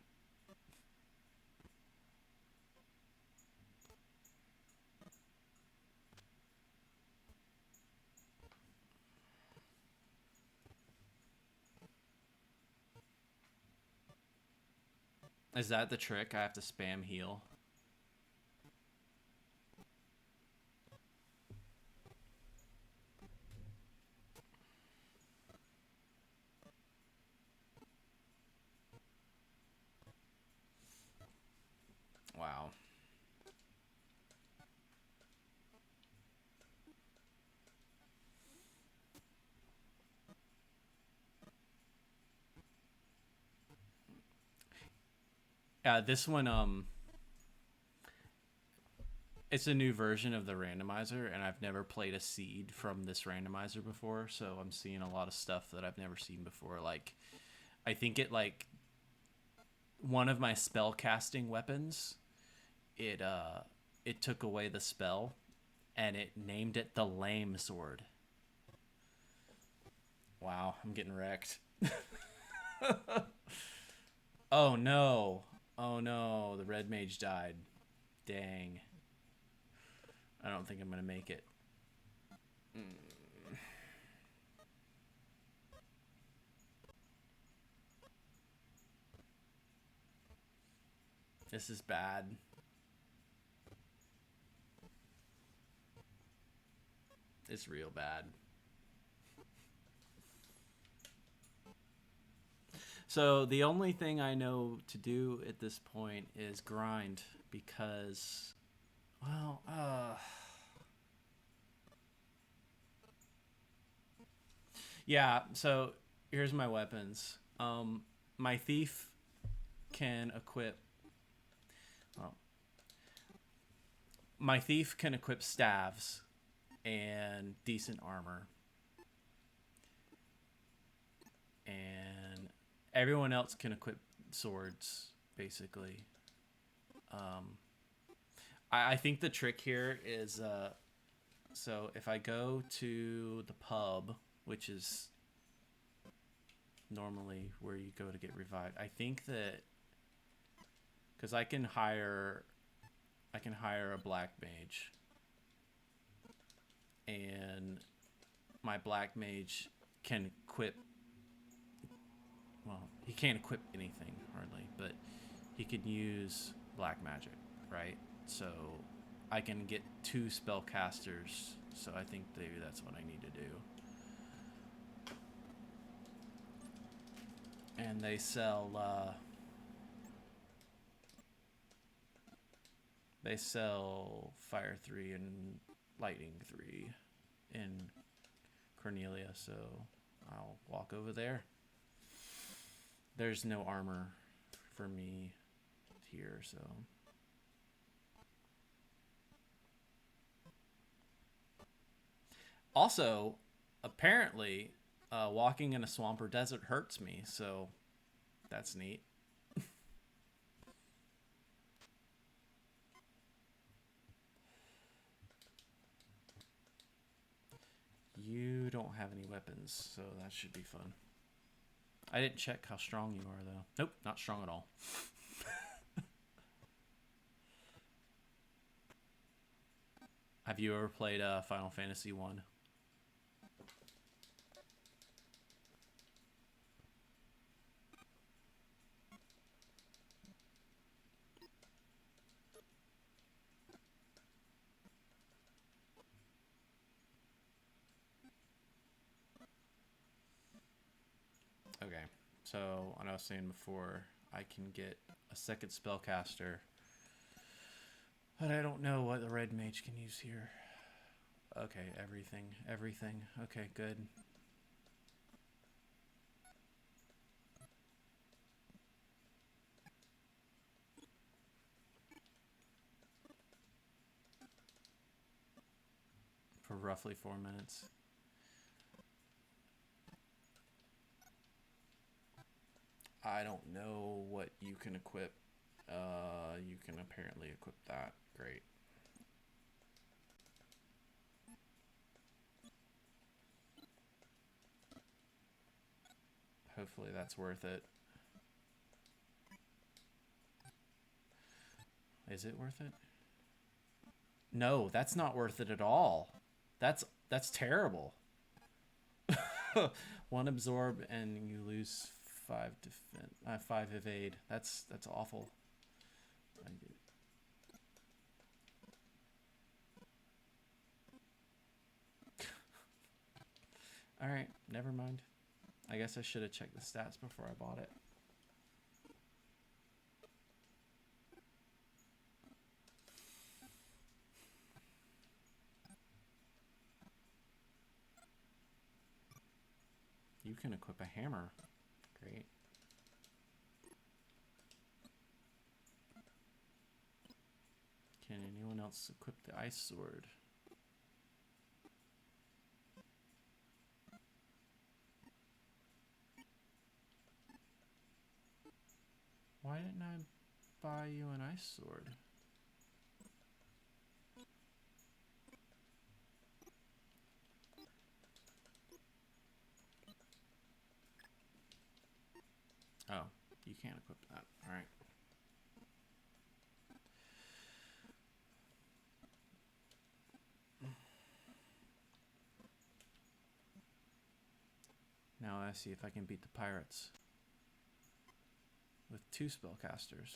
Is that the trick? I have to spam heal. Wow. This one, it's a new version of the randomizer, and I've never played a seed from this randomizer before, so I'm seeing a lot of stuff that I've never seen before. Like, I think it, like, one of my spell casting weapons, it took away the spell, and it named it the Lame Sword. Wow, I'm getting wrecked. Oh no. Oh no, the red mage died. Dang. I don't think I'm going to make it. This is bad. It's real bad. So the only thing I know to do at this point is grind, because, well, yeah, so here's my weapons. My thief can equip, well, my thief can equip staves and decent armor. And everyone else can equip swords, basically. I think the trick here is, so if I go to the pub, which is normally where you go to get revived, I think that, because I can hire a black mage, and my black mage can equip, well, he can't equip anything hardly, but he can use black magic, right? So I can get 2 spellcasters, so I think maybe that's what I need to do. And they sell Fire 3 and Lightning 3 in Cornelia, so I'll walk over there. There's no armor for me here, so... Also, apparently, walking in a swamp or desert hurts me, so that's neat. You don't have any weapons, so that should be fun. I didn't check how strong you are, though. Nope, not strong at all. Have you ever played Final Fantasy 1? Okay, so I was saying before, I can get a second spellcaster, but I don't know what the red mage can use here. Okay, everything. Okay, good. For roughly 4 minutes. I don't know what you can equip. You can apparently equip that. Great. Hopefully that's worth it. Is it worth it? No, that's not worth it at all. That's terrible. 1 absorb and you lose 5 defense, 5 evade. That's awful. All right, never mind. I guess I should have checked the stats before I bought it. You can equip a hammer. Great. Can anyone else equip the ice sword? Why didn't I buy you an ice sword? Oh, you can't equip that. All right. Now I see if I can beat the pirates with 2 spellcasters.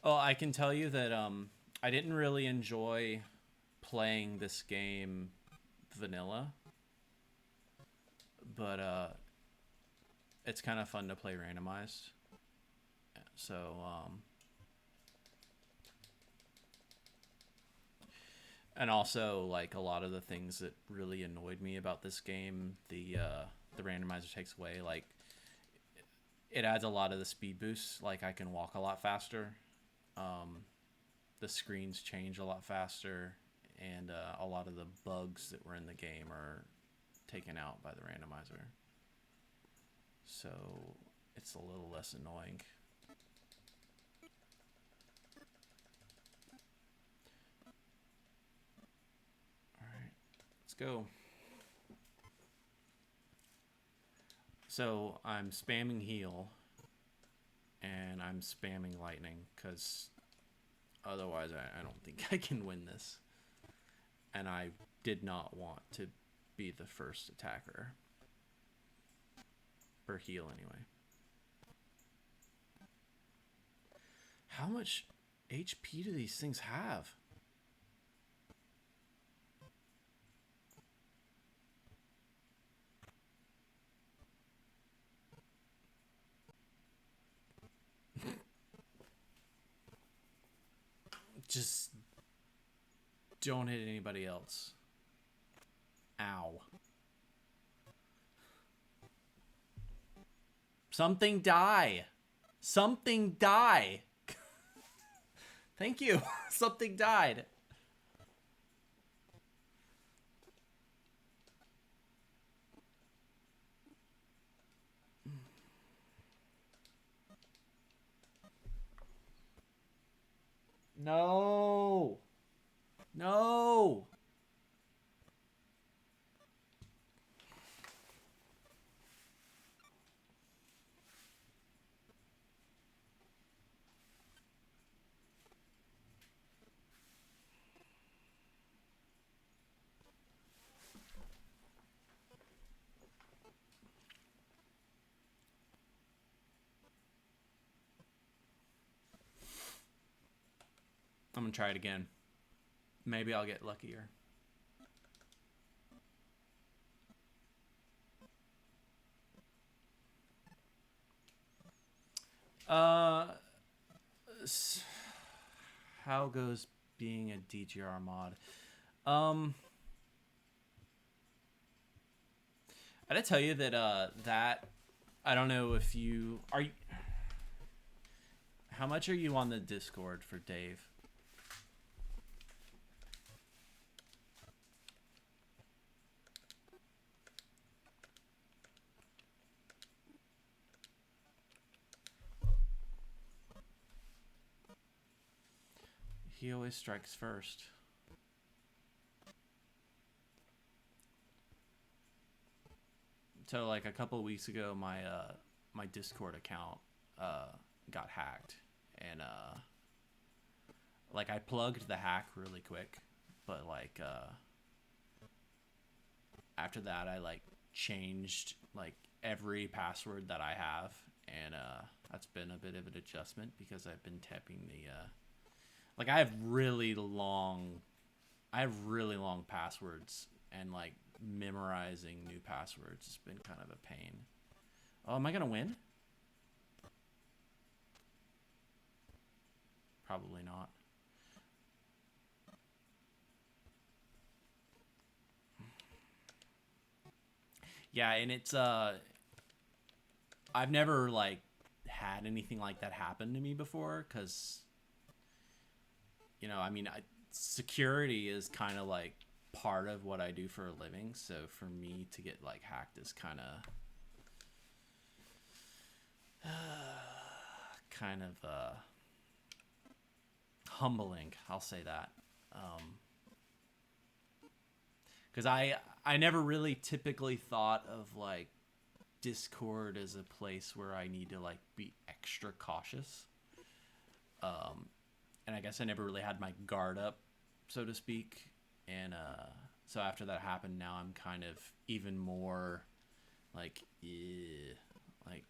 Oh, I can tell you that I didn't really enjoy playing this game vanilla, but it's kind of fun to play randomized. So and also, like, a lot of the things that really annoyed me about this game, the randomizer takes away. Like, it adds a lot of the speed boosts. Like, I can walk a lot faster. The screens change a lot faster, and a lot of the bugs that were in the game are taken out by the randomizer. So it's a little less annoying. All right, let's go. So I'm spamming heal, and I'm spamming lightning, because otherwise I don't think I can win this. And I did not want to be the first attacker. For heal, anyway. How much HP do these things have? Just don't hit anybody else. Ow. Something die. Something die. Thank you. Something died. No. No. I'm gonna try it again. Maybe I'll get luckier. Uh, how goes being a DGR mod? I gotta tell you that I don't know if you are. How much are you on the Discord for Dave? He always strikes first. So like a couple of weeks ago, my Discord account got hacked, and like I plugged the hack really quick, but like after that I like changed like every password that I have, and that's been a bit of an adjustment because I've been tapping the like I have really long passwords, and like memorizing new passwords has been kind of a pain. Oh, am I gonna win? Probably not. Yeah, and it's I've never like had anything like that happen to me before, because you know, I mean, security is kind of like part of what I do for a living, so for me to get like hacked is kind of humbling, I'll say that. Because I never really typically thought of like Discord as a place where I need to like be extra cautious. And I guess I never really had my guard up, so to speak. And so after that happened, now I'm kind of even more like, like,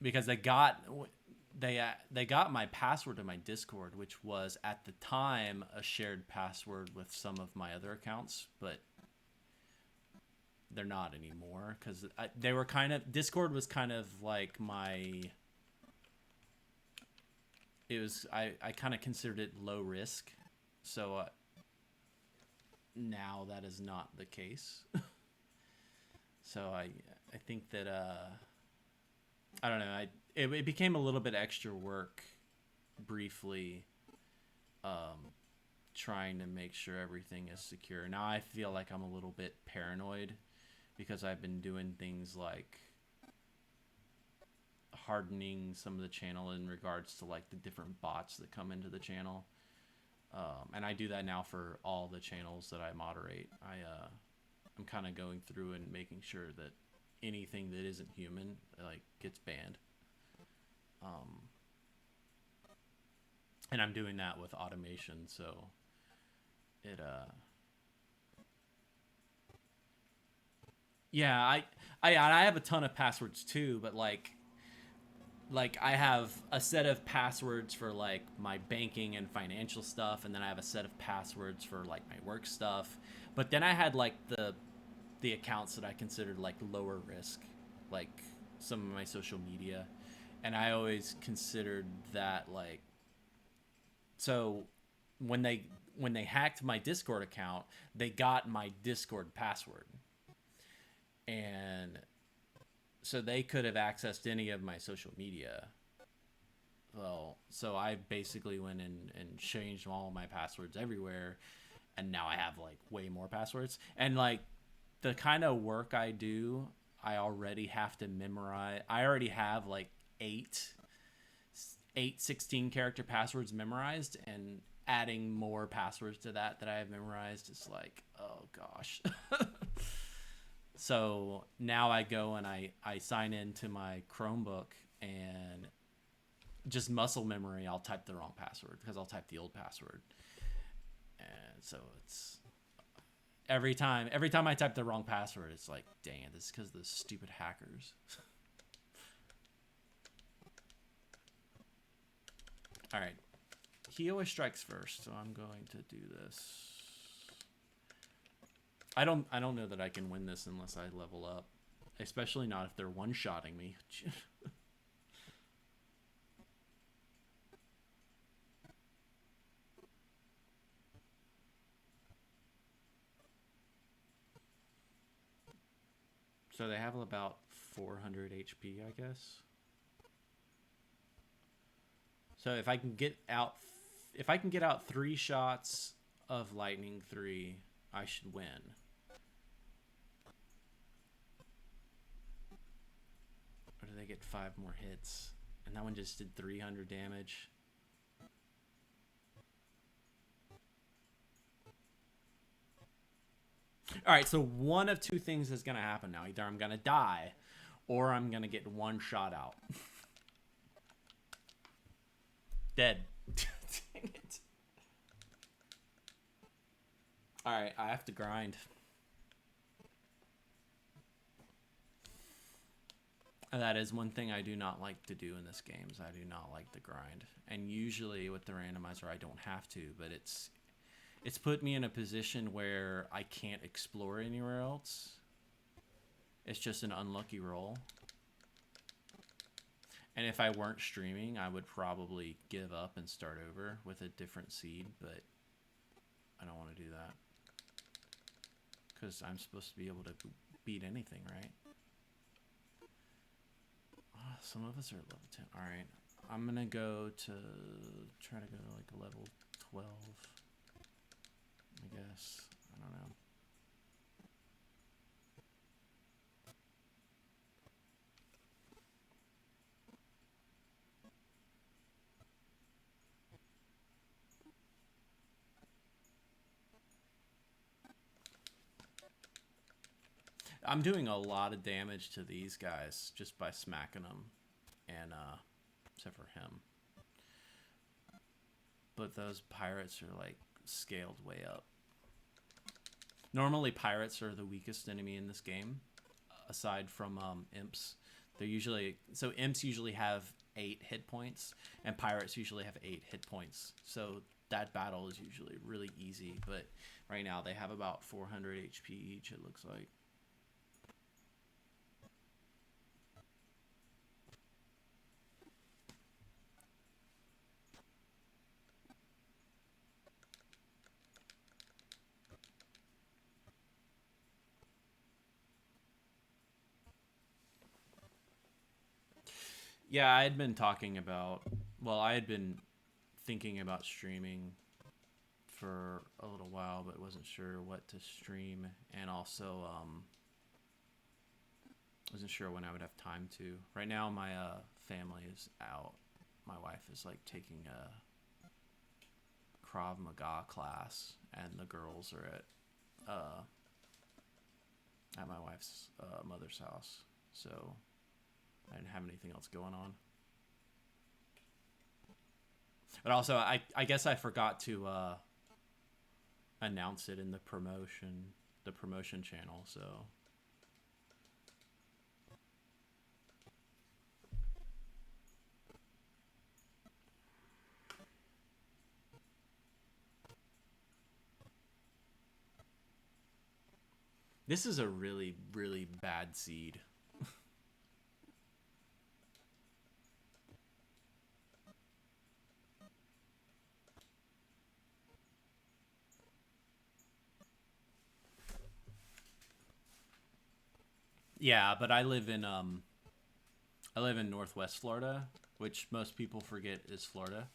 because they got my password to my Discord, which was at the time a shared password with some of my other accounts, but they're not anymore, because they were kind of, Discord was kind of like my, it was, I kind of considered it low risk, so now that is not the case. So I think that I don't know, it became a little bit extra work briefly, trying to make sure everything is secure. Now I feel like I'm a little bit paranoid because I've been doing things like hardening some of the channel in regards to like the different bots that come into the channel. And I do that now for all the channels that I moderate. I'm kind of going through and making sure that anything that isn't human like gets banned. And I'm doing that with automation, so it yeah, I have a ton of passwords too, but like I have a set of passwords for like my banking and financial stuff, and then I have a set of passwords for like my work stuff. But then I had like the accounts that I considered like lower risk, like some of my social media, And I always considered that like, so when they when they hacked my Discord account, they got my Discord password. And so they could have accessed any of my social media. Well, so I basically went in and changed all of my passwords everywhere, and now I have like way more passwords. And like the kind of work I do, I already have to memorize. I already have like eight 16 character passwords memorized, and adding more passwords to that I have memorized is like, oh gosh. So now I go and I sign into my Chromebook, and just muscle memory, I'll type the wrong password because I'll type the old password. And so it's every time I type the wrong password, it's like, dang it, this is because of the stupid hackers. All right, he always strikes first, so I'm going to do this. I don't know that I can win this unless I level up, especially not if they're one-shotting me. So they have about 400 HP, I guess. So if I can get out 3 shots of lightning 3, I should win. Or do they get 5 more hits? And that one just did 300 damage. All right, so one of two things is going to happen now. Either I'm going to die, or I'm going to get one shot out. Dead. Dang it. All right, I have to grind. And that is one thing I do not like to do in this game. Is I do not like to grind. And usually with the randomizer, I don't have to, but it's put me in a position where I can't explore anywhere else. It's just an unlucky roll. And if I weren't streaming, I would probably give up and start over with a different seed, but I don't want to do that. Because I'm supposed to be able to beat anything, right? Some of us are level 10. Alright, I'm going to go to, try to go to like a level 12. I guess. I don't know. I'm doing a lot of damage to these guys just by smacking them, and except for him. But those pirates are like scaled way up. Normally pirates are the weakest enemy in this game, aside from imps. They're usually, so imps usually have 8 hit points, and pirates usually have 8 hit points. So that battle is usually really easy. But right now they have about 400 HP each, it looks like. Yeah, I had been talking about, well, I had been thinking about streaming for a little while, but wasn't sure what to stream, and also wasn't sure when I would have time to. Right now, my family is out. My wife is like taking a Krav Maga class, and the girls are at my wife's mother's house, so I didn't have anything else going on. But also, I guess I forgot to announce it in the promotion channel, so. This is a really, really bad seed. Yeah, but I live in Northwest Florida, which most people forget is Florida.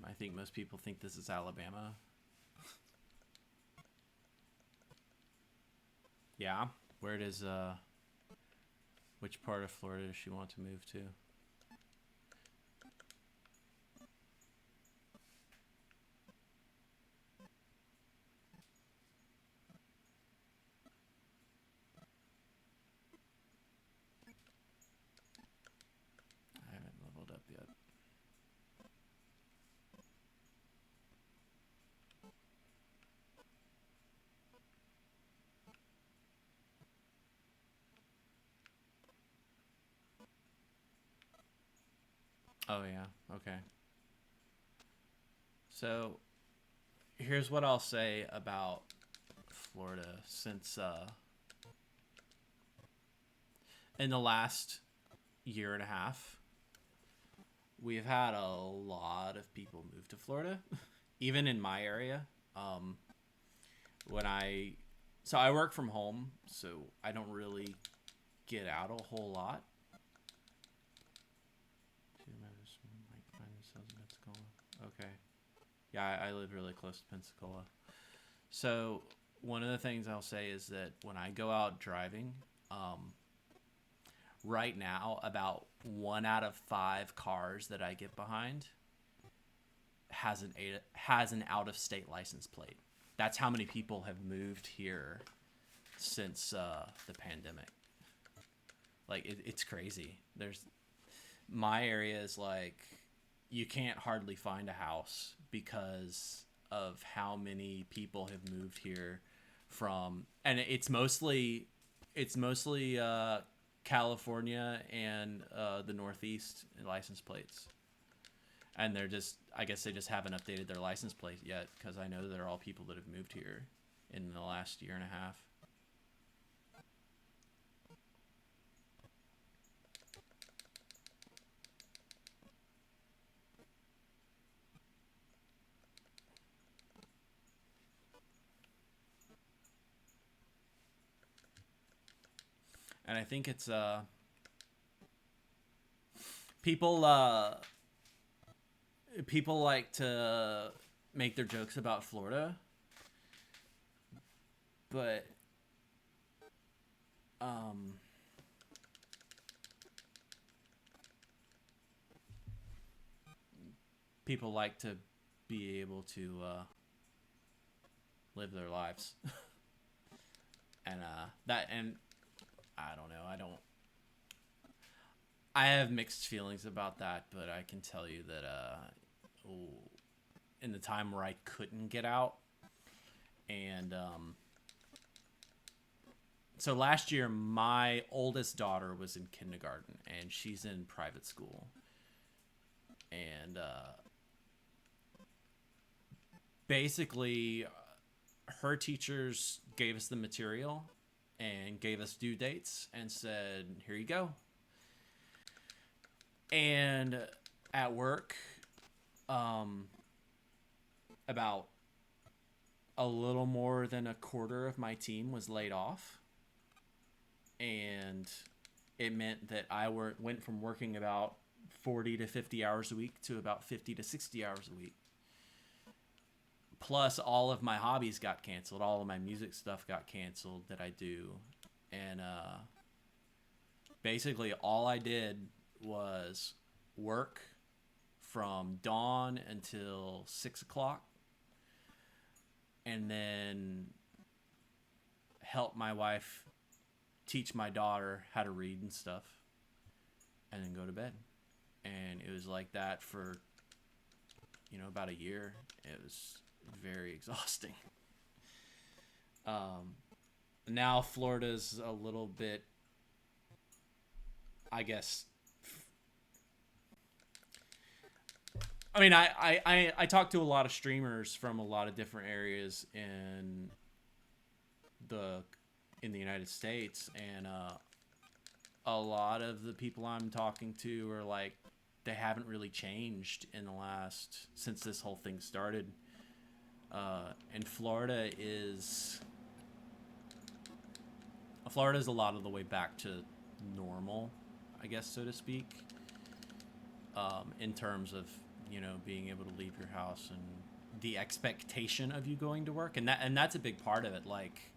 I think most people think this is Alabama. Yeah. Where does which part of Florida does she want to move to? I haven't leveled up yet. Oh yeah. Okay. So here's what I'll say about Florida since in the last year and a half, we've had a lot of people move to Florida, even in my area. Um, when I so I work from home, so I don't really get out a whole lot. Two members might find themselves in Pensacola. Okay, yeah, I live really close to Pensacola. So one of the things I'll say is that when I go out driving, um, right now about 1 out of 5 cars that I get behind has an out of state license plate. That's how many people have moved here since the pandemic. Like it's crazy. There's my area is like you can't hardly find a house because of how many people have moved here from, and it's mostly California and the Northeast license plates, and they're just I guess they just haven't updated their license plate yet because I know they're all people that have moved here in the last year and a half. And I think it's people people like to make their jokes about Florida, but um, people like to be able to live their lives, and that and I don't know. I have mixed feelings about that, but I can tell you that in the time where I couldn't get out, and so last year my oldest daughter was in kindergarten and she's in private school, and basically her teachers gave us the material and gave us due dates and said, "Here you go." And at work, um, about a little more than a quarter of my team was laid off, and it meant that went from working about 40 to 50 hours a week to about 50 to 60 hours a week. Plus, all of my hobbies got canceled. All of my music stuff got canceled that I do. And basically, all I did was work from dawn until 6 o'clock, and then help my wife teach my daughter how to read and stuff, and then go to bed. And it was like that for about a year. It was very exhausting. Um, Now Florida's a little bit, I guess. I mean, I talk to a lot of streamers from a lot of different areas the in the United States, and a lot of the people I'm talking to are like they haven't really changed in the last since this whole thing started. And Florida is Florida's a lot of the way back to normal, I guess, so to speak, in terms of, being able to leave your house and the expectation of you going to work, and that's a big part of it. Like,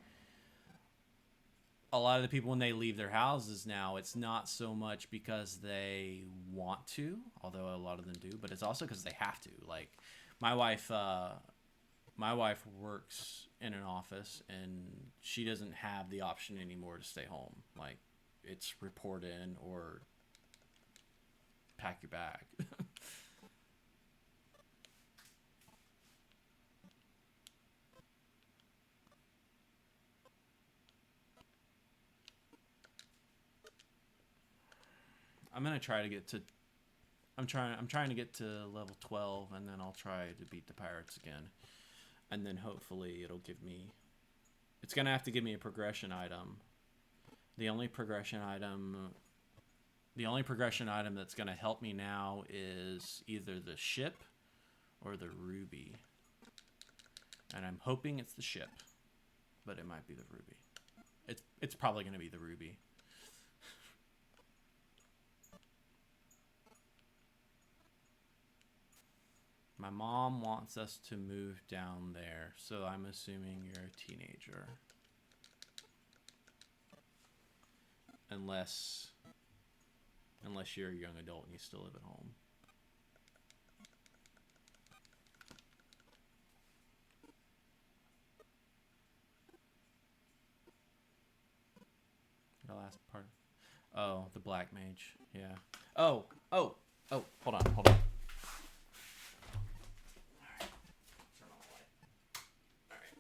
a lot of the people, when they leave their houses now, it's not so much because they want to, although a lot of them do, but it's also because they have to. Like, my wife, my wife works in an office, and she doesn't have the option anymore to stay home. Like, it's report in or pack your bag. I'm gonna try to get to. I'm trying to get to level 12, and then I'll try to beat the pirates again, and then hopefully it'll give me. It's gonna have to give me a progression item. The only progression item. The only progression item that's gonna help me now is either the ship or the ruby, and I'm hoping it's the ship, but it might be the ruby. It's probably gonna be the ruby. My mom wants us to move down there, so I'm assuming you're a teenager. Unless you're a young adult and you still live at home. The last part. Oh, the black mage. Yeah. Oh, oh, oh, hold on, hold on. Turn on the light. Alright.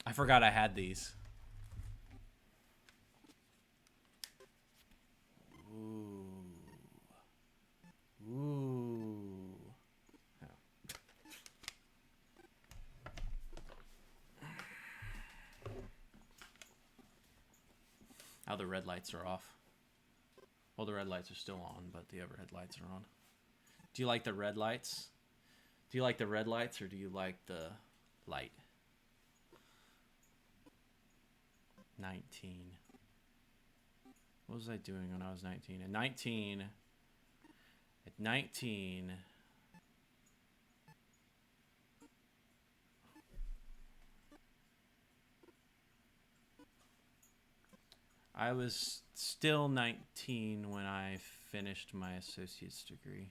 I forgot I had these. Ooh. Ooh. Yeah. Now the red lights are off. Well, the red lights are still on, but the overhead lights are on. Do you like the red lights? Do you like the red lights, or do you like the light? 19. What was I doing when I was 19? At 19, I was still 19 when I finished my associate's degree.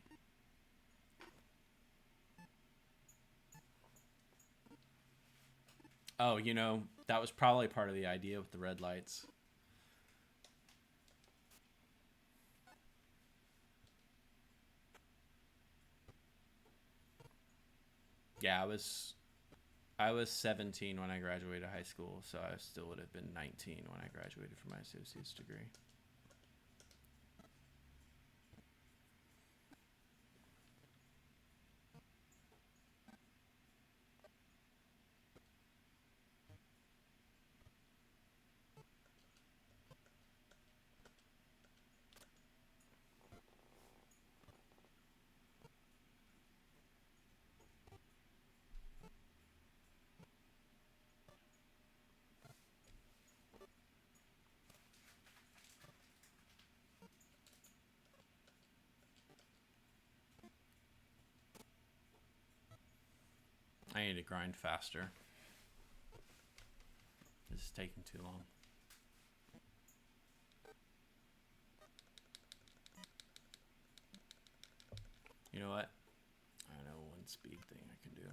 Oh, that was probably part of the idea with the red lights. Yeah, I was 17 when I graduated high school, so I still would have been 19 when I graduated from my associate's degree. I need to grind faster. This is taking too long. You know what? I know one speed thing I can do.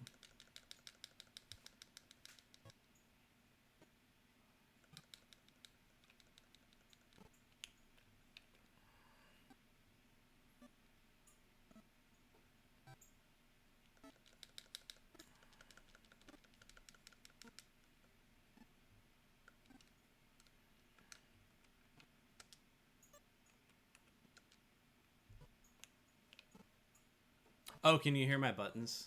Oh, can you hear my buttons?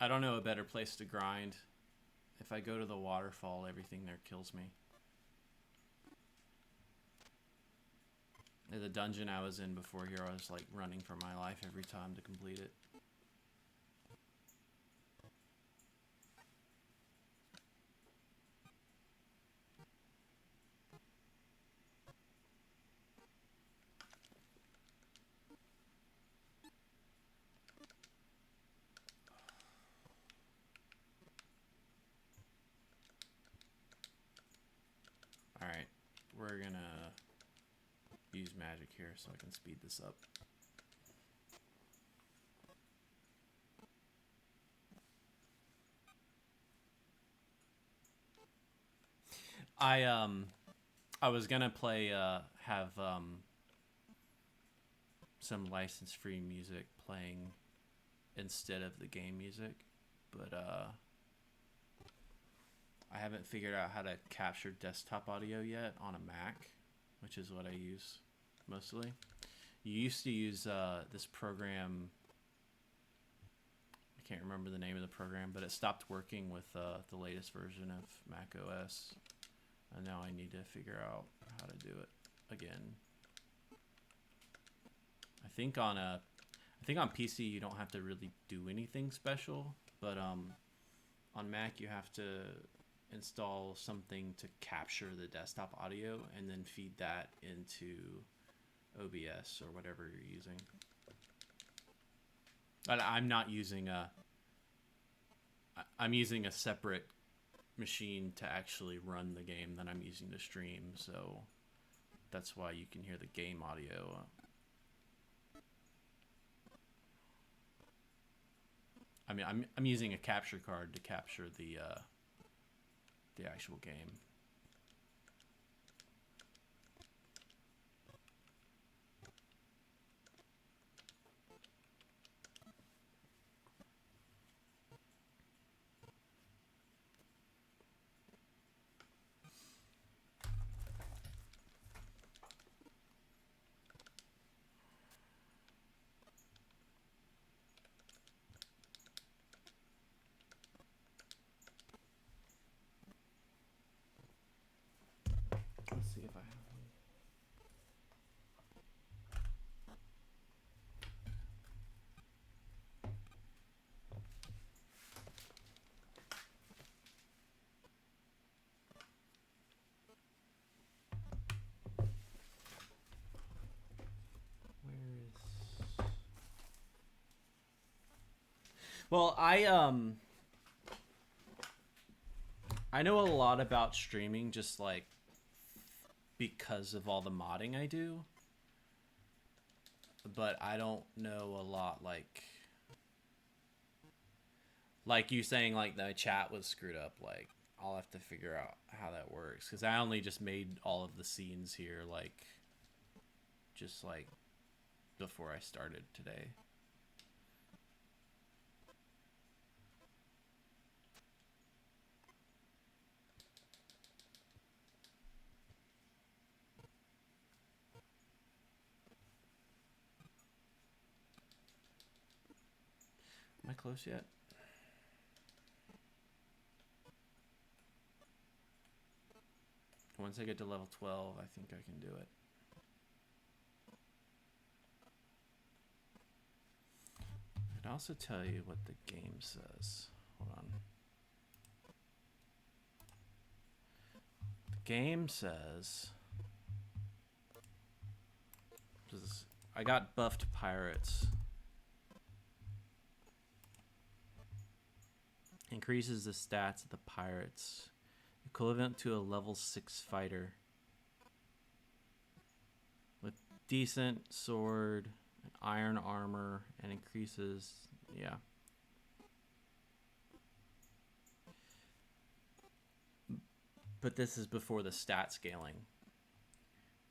I don't know a better place to grind. If I go to the waterfall, everything there kills me. The dungeon I was in before here, I was like running for my life every time to complete it. Alright, we're gonna use magic here so I can speed this up. I was gonna play have some license-free music playing instead of the game music, but I haven't figured out how to capture desktop audio yet on a Mac, which is what I use mostly. You used to use this program. I can't remember the name of the program, but it stopped working with the latest version of Mac OS, and now I need to figure out how to do it again. I think on PC you don't have to really do anything special, but on Mac you have to install something to capture the desktop audio and then feed that into OBS or whatever you're using. But I'm not using I'm using a separate machine to actually run the game that I'm using to stream, so that's why you can hear the game audio. I mean, I'm using a capture card to capture the actual game. Let's see if I have one. Where is... Well, I know a lot about streaming just like because of all the modding I do, but I don't know a lot like you saying like the chat was screwed up. Like I'll have to figure out how that works because I only just made all of the scenes here like just like before I started today. Am I close yet? Once I get to level 12, I think I can do it. I can also tell you what the game says. Hold on. The game says... I got buffed pirates. Increases the stats of the pirates. Equivalent to a level 6 fighter. With decent sword, and iron armor, and increases... Yeah. But this is before the stat scaling.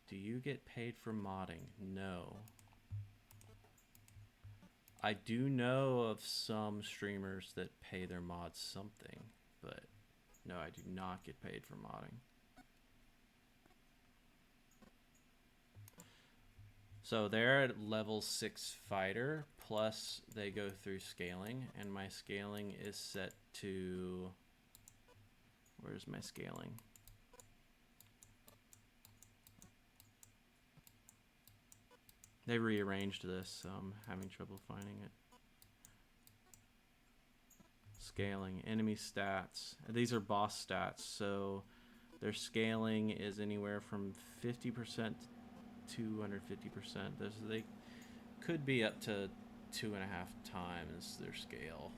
Do you get paid for modding? No. I do know of some streamers that pay their mods something, but no, I do not get paid for modding. So they're at level 6 fighter, plus they go through scaling, and my scaling is set to Where's my scaling? They rearranged this, so I'm having trouble finding it. Scaling, enemy stats. These are boss stats, so their scaling is anywhere from 50% to 250%. They could be up to 2.5 times their scale.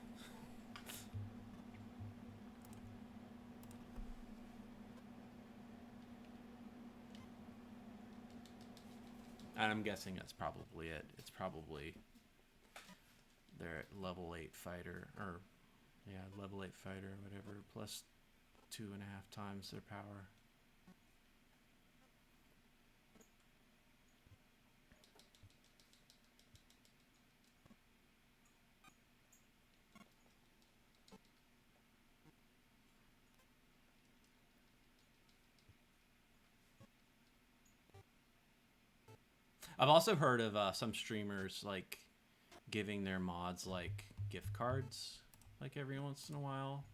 And I'm guessing that's probably it. It's probably their level 8 fighter, or yeah, level 8 fighter or whatever, plus 2.5 times their power. I've also heard of some streamers like giving their mods like gift cards, like every once in a while.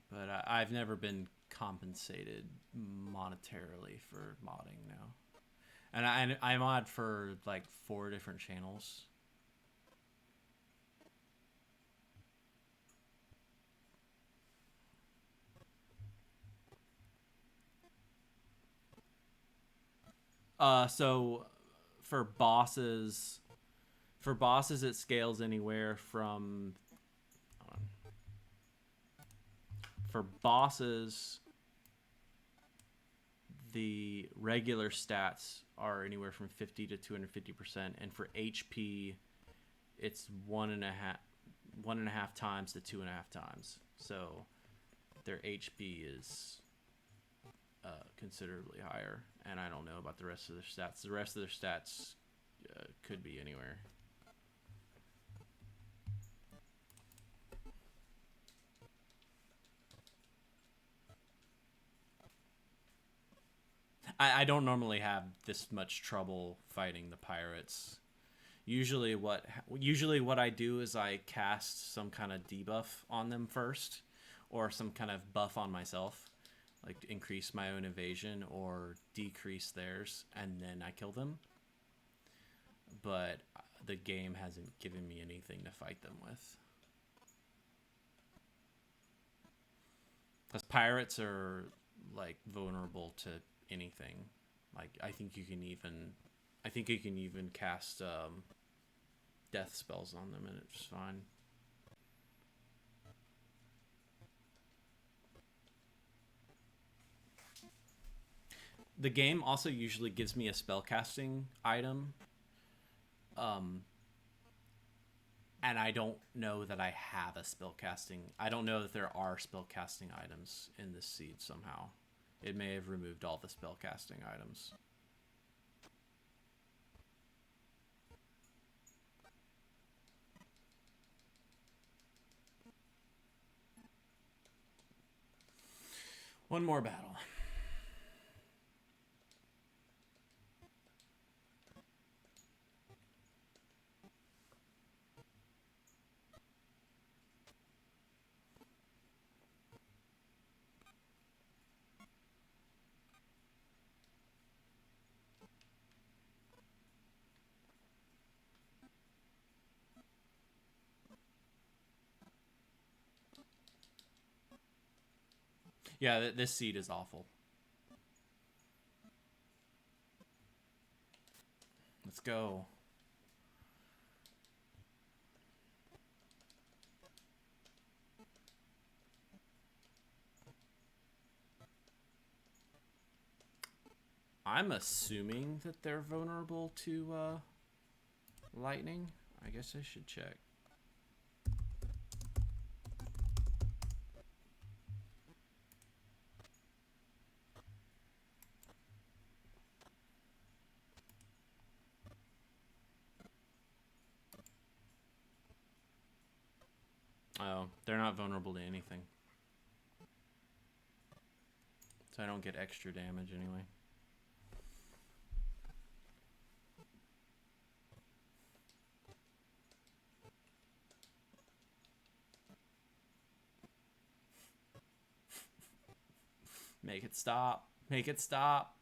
But I've never been compensated monetarily for modding now. And I mod for like 4 different channels. So for bosses, it scales anywhere from. For bosses, the regular stats are anywhere from 50 to 250%, and for HP, it's 1.5 times to 2.5 times. So their HP is considerably higher, and I don't know about the rest of their stats. The rest of their stats could be anywhere. I don't normally have this much trouble fighting the pirates. Usually what I do is I cast some kind of debuff on them first, or some kind of buff on myself, like increase my own evasion or decrease theirs, and then I kill them. But the game hasn't given me anything to fight them with. Because pirates are like vulnerable to anything. Like I think you can even cast death spells on them, and it's fine. The game also usually gives me a spellcasting item, and I don't know that I have a spellcasting. I don't know that there are spellcasting items in this seed somehow. It may have removed all the spellcasting items. One more battle. Yeah, this seed is awful. Let's go. I'm assuming that they're vulnerable to lightning. I guess I should check. Oh, they're not vulnerable to anything. So I don't get extra damage anyway. Make it stop. Make it stop.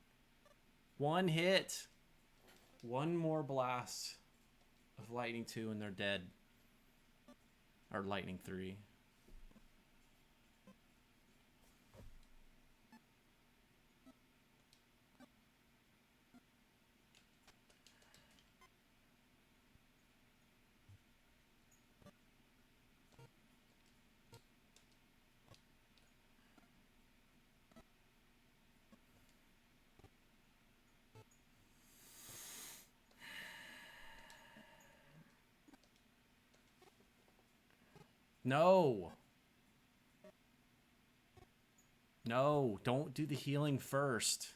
One hit. One more blast of lightning 2 and they're dead. Or lightning 3. No. No, don't do the healing first.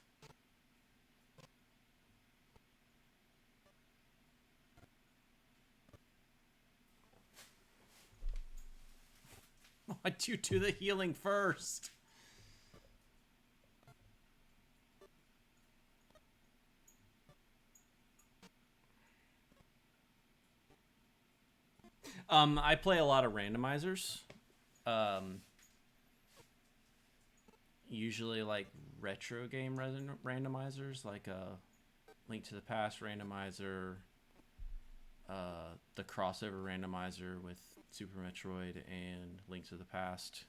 Why'd you do the healing first? I play a lot of randomizers. Usually like retro game randomizers, like a Link to the Past randomizer, the crossover randomizer with Super Metroid and Link to the Past,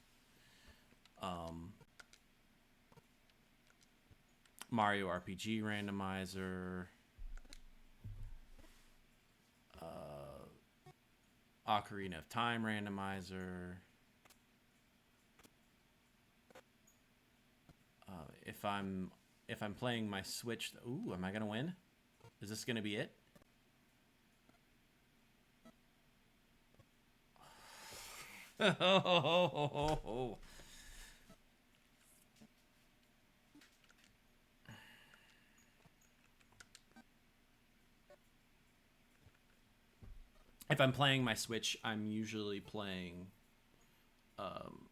Mario RPG randomizer, Ocarina of Time randomizer. If I'm playing my Switch, ooh, am I gonna win? Is this gonna be it? If I'm playing my Switch, I'm usually playing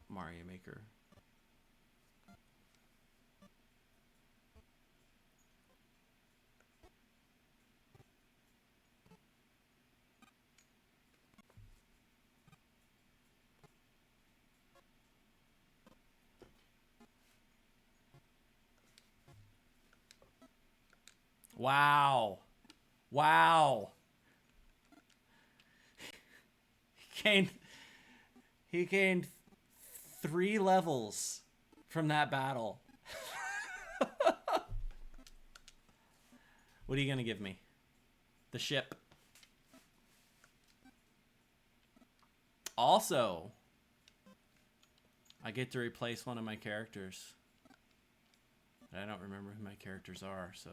Mario Maker. Wow. Wow. He gained 3 levels from that battle. What are you going to give me? The ship. Also, I get to replace one of my characters. I don't remember who my characters are, so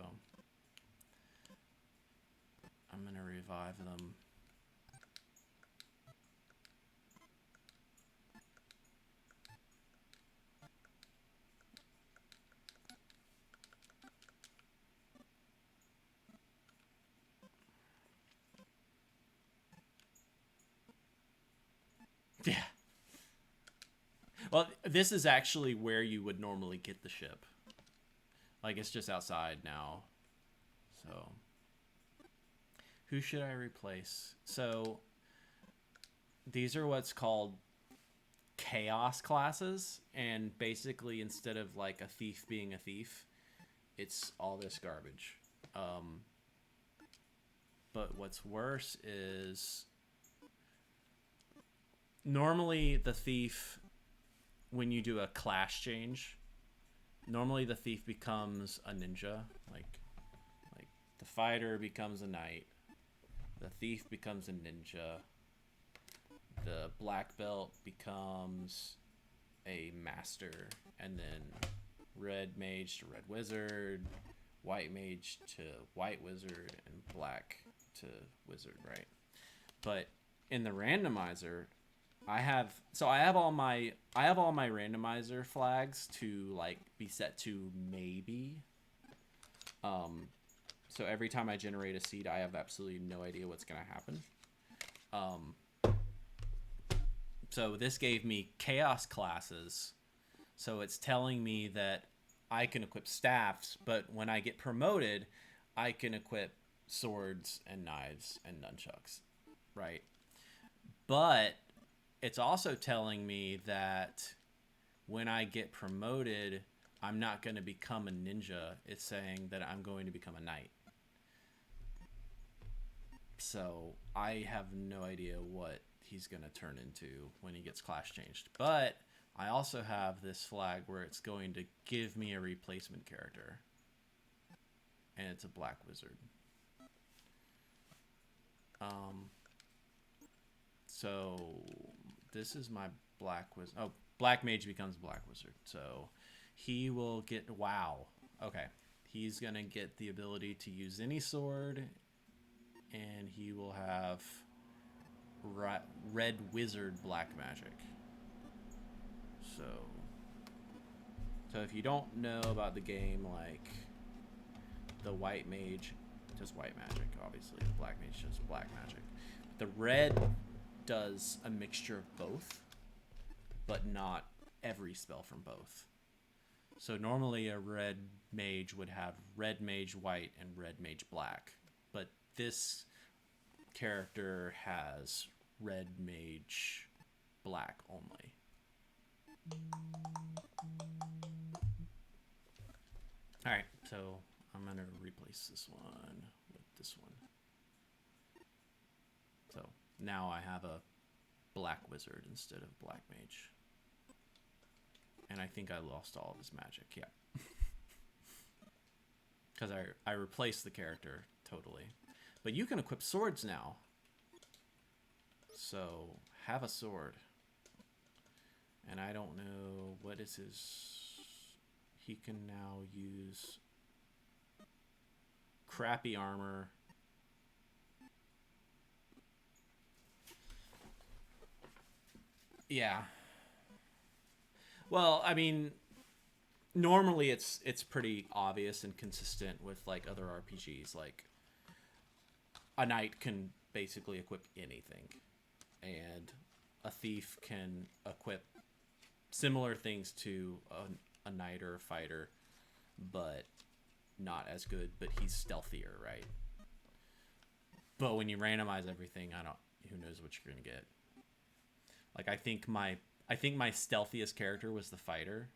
I'm going to revive them. Yeah. Well, this is actually where you would normally get the ship. Like, it's just outside now. So, who should I replace? So, these are what's called chaos classes. And basically, instead of, like, a thief being a thief, it's all this garbage. But what's worse is normally the thief, when you do a class change, normally the thief becomes a ninja. Like the fighter becomes a knight, the thief becomes a ninja, the black belt becomes a master, and then red mage to red wizard, white mage to white wizard, and black to wizard, right? But in the randomizer, I have all my randomizer flags to like be set to maybe. So every time I generate a seed, I have absolutely no idea what's gonna happen. So this gave me chaos classes. So it's telling me that I can equip staffs, but when I get promoted, I can equip swords and knives and nunchucks, right? But it's also telling me that when I get promoted, I'm not going to become a ninja. It's saying that I'm going to become a knight. So I have no idea what he's going to turn into when he gets class changed. But I also have this flag where it's going to give me a replacement character. And it's a black wizard. So this is my black wizard. Oh, black mage becomes black wizard. So he will get wow. Okay. He's going to get the ability to use any sword, and he will have red wizard black magic. So if you don't know about the game, like the white mage does white magic, obviously. The black mage does black magic. The red does a mixture of both, but not every spell from both. So normally a red mage would have red mage white and red mage black, but this character has red mage black only. Alright, so I'm going to replace this one with this one. So now I have a black wizard instead of black mage. And I think I lost all of his magic, yeah. Because I replaced the character totally. But you can equip swords now. So have a sword. And I don't know what is his... He can now use crappy armor. Yeah. Well, I mean, normally it's pretty obvious and consistent with like other RPGs. Like a knight can basically equip anything, and a thief can equip similar things to a knight or a fighter, but not as good. But he's stealthier, right? But when you randomize everything, who knows what you're gonna get. Like I think my stealthiest character was the fighter.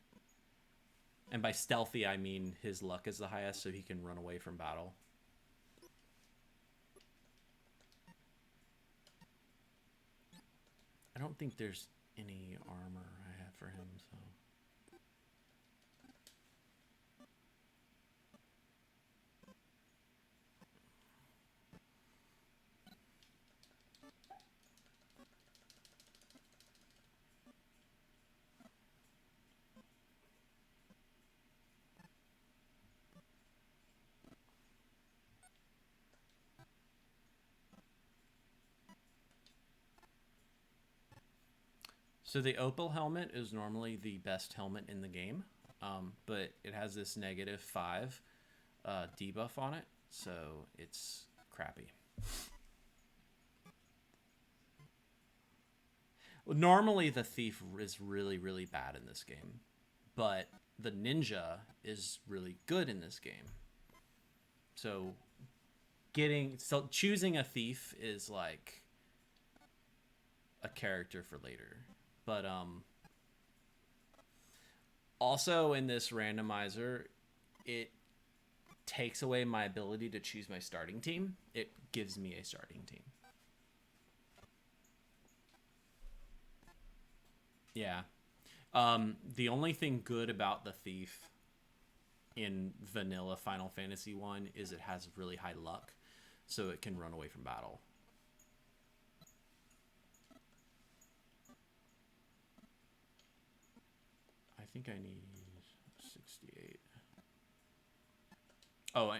And by stealthy, I mean his luck is the highest, so he can run away from battle. I don't think there's any armor I have for him, so... So the Opal helmet is normally the best helmet in the game, but it has this -5 debuff on it, so it's crappy. Well, normally the thief is really, really bad in this game, but the ninja is really good in this game. So choosing a thief is like a character for later. But also in this randomizer, it takes away my ability to choose my starting team. It gives me a starting team. Yeah. The only thing good about the thief in vanilla Final Fantasy 1 is it has really high luck, so it can run away from battle. I think I need 68. Oh,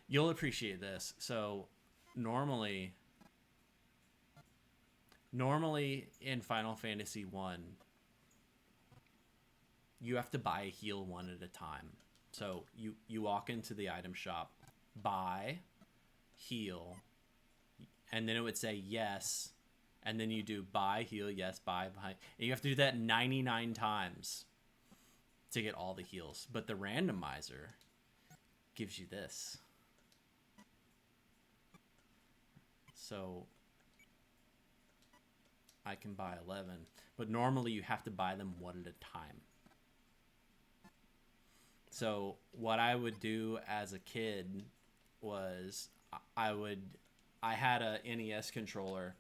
you'll appreciate this. So normally in Final Fantasy 1, you have to buy a heal one at a time. So you walk into the item shop, buy, heal, and then it would say yes, and then you do buy, heal, yes, buy. And you have to do that 99 times to get all the heals. But the randomizer gives you this. So I can buy 11, but normally you have to buy them one at a time. So what I would do as a kid was I would I had a NES controller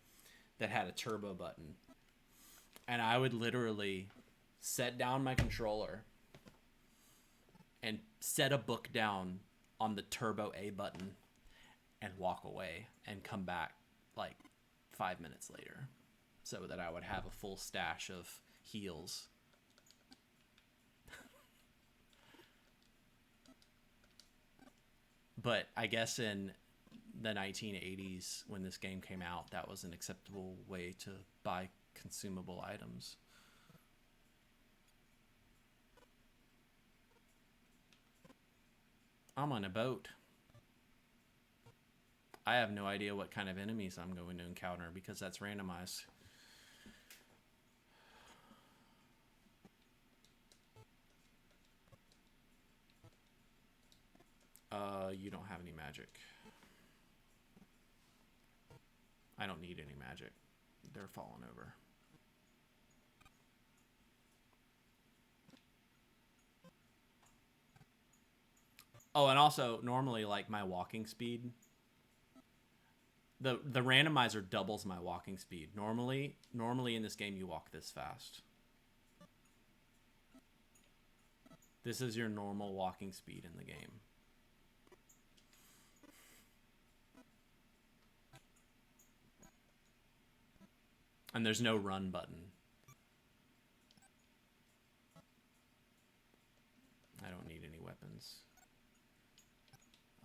that had a turbo button, and I would literally set down my controller and set a book down on the turbo A button and walk away and come back like 5 minutes later so that I would have a full stash of heals. But I guess in the 1980s, when this game came out, that was an acceptable way to buy consumable items. I'm on a boat. I have no idea what kind of enemies I'm going to encounter because that's randomized. You don't have any magic. I don't need any magic. They're falling over. Oh, and also normally like my walking speed, the randomizer doubles my walking speed. Normally in this game you walk this fast. This is your normal walking speed in the game. And there's no run button. I don't need any weapons.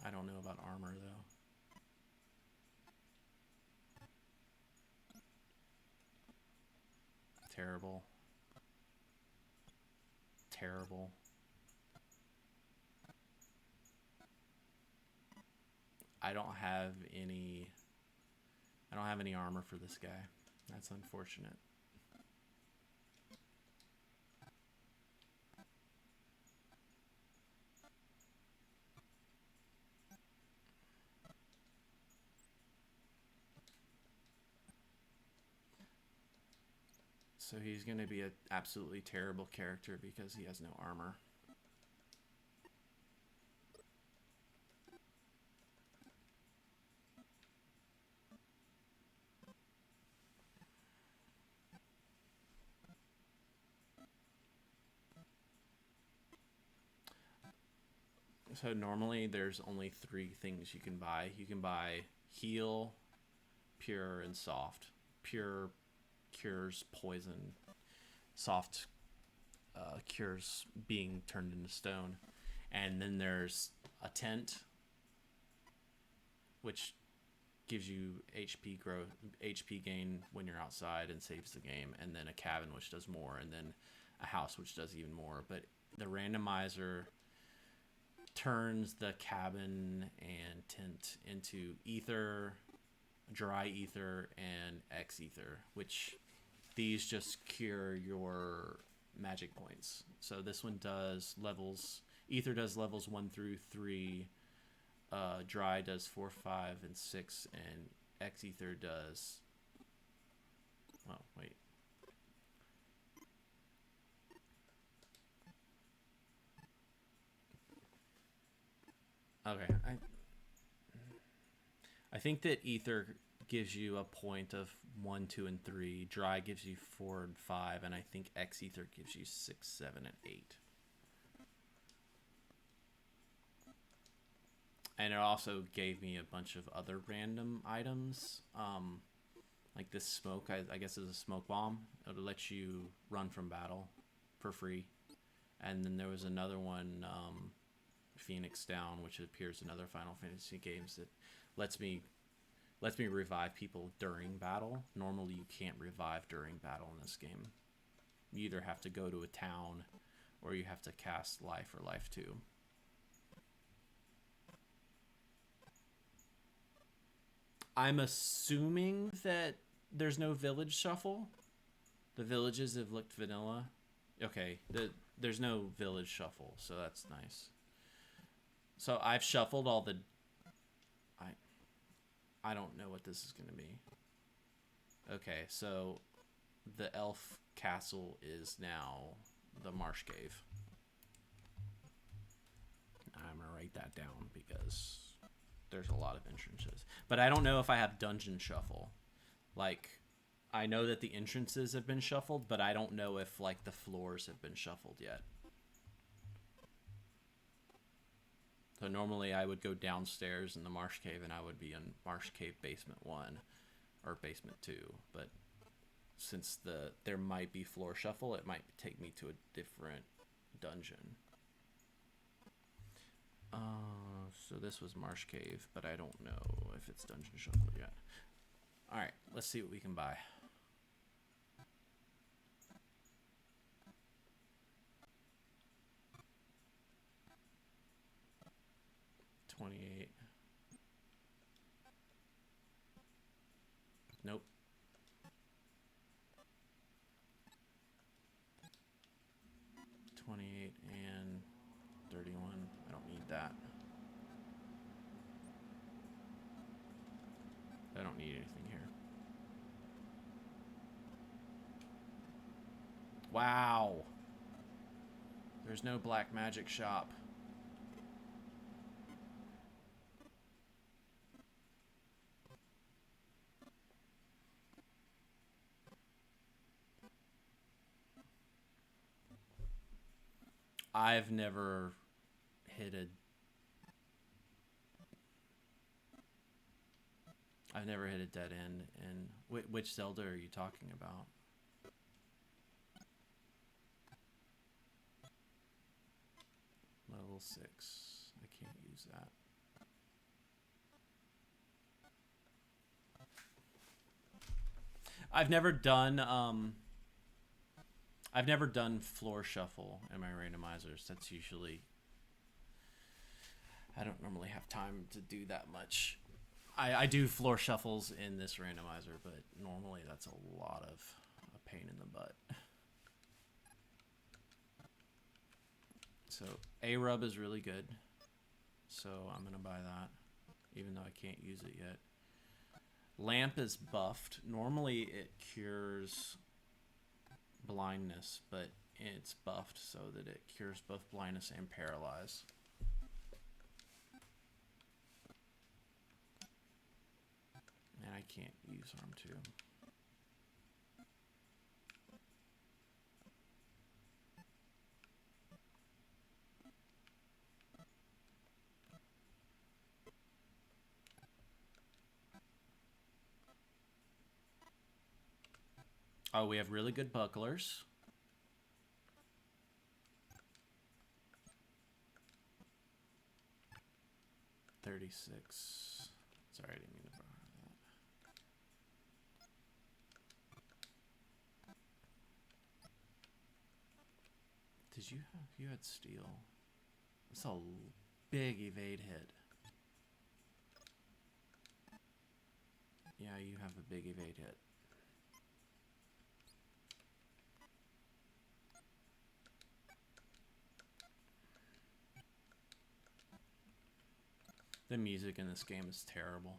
I don't know about armor though. Terrible. Terrible. I don't have any armor for this guy. That's unfortunate. So he's going to be an absolutely terrible character because he has no armor. So normally there's only 3 things you can buy. You can buy heal, pure, and soft. Pure cures poison. Soft cures being turned into stone. And then there's a tent, which gives you HP gain when you're outside and saves the game. And then a cabin, which does more. And then a house, which does even more. But the randomizer turns the cabin and tent into ether, dry ether, and X ether, which these just cure your magic points. So this one does levels, ether does levels 1 through 3, dry does 4, 5, and 6, and X ether does, oh wait, okay, I think that ether gives you a point of 1, 2, and 3. Dry gives you 4 and 5, and I think X ether gives you 6, 7, and 8. And it also gave me a bunch of other random items, like this smoke. I guess is a smoke bomb. It'll let you run from battle for free. And then there was another one, Phoenix Down, which appears in other Final Fantasy games that lets me revive people during battle. Normally you can't revive during battle in this game. You either have to go to a town or you have to cast Life or Life 2. I'm assuming that there's no village shuffle. The villages have looked vanilla. Okay, there's no village shuffle, so that's nice. So I've shuffled all the... I don't know what this is going to be. Okay, so the elf castle is now the marsh cave. write that down because there's a lot of entrances. But I don't know if I have dungeon shuffle. Like, I know that the entrances have been shuffled, but I don't know if like the floors have been shuffled yet. So normally I would go downstairs in the Marsh Cave and I would be in Marsh Cave Basement 1 or Basement 2. But since there might be floor shuffle, it might take me to a different dungeon. So this was Marsh Cave, but I don't know if it's dungeon shuffle yet. Alright, let's see what we can buy. $28. Nope. $28 and $31. I don't need that. I don't need anything here. Wow. There's no black magic shop. I've never hit a dead end. And which Zelda are you talking about? Level 6. I can't use that. I've never done floor shuffle in my randomizers. That's usually, I don't normally have time to do that much. I do floor shuffles in this randomizer, but normally that's a lot of a pain in the butt. So A-Rub is really good. So I'm going to buy that, even though I can't use it yet. Lamp is buffed. Normally it cures blindness, but it's buffed so that it cures both blindness and paralyze. And I can't use Arm 2. Oh, we have really good bucklers. $36. Sorry, I didn't mean to borrow that. Did you have? You had steel. It's a big evade hit. Yeah, you have a big evade hit. The music in this game is terrible.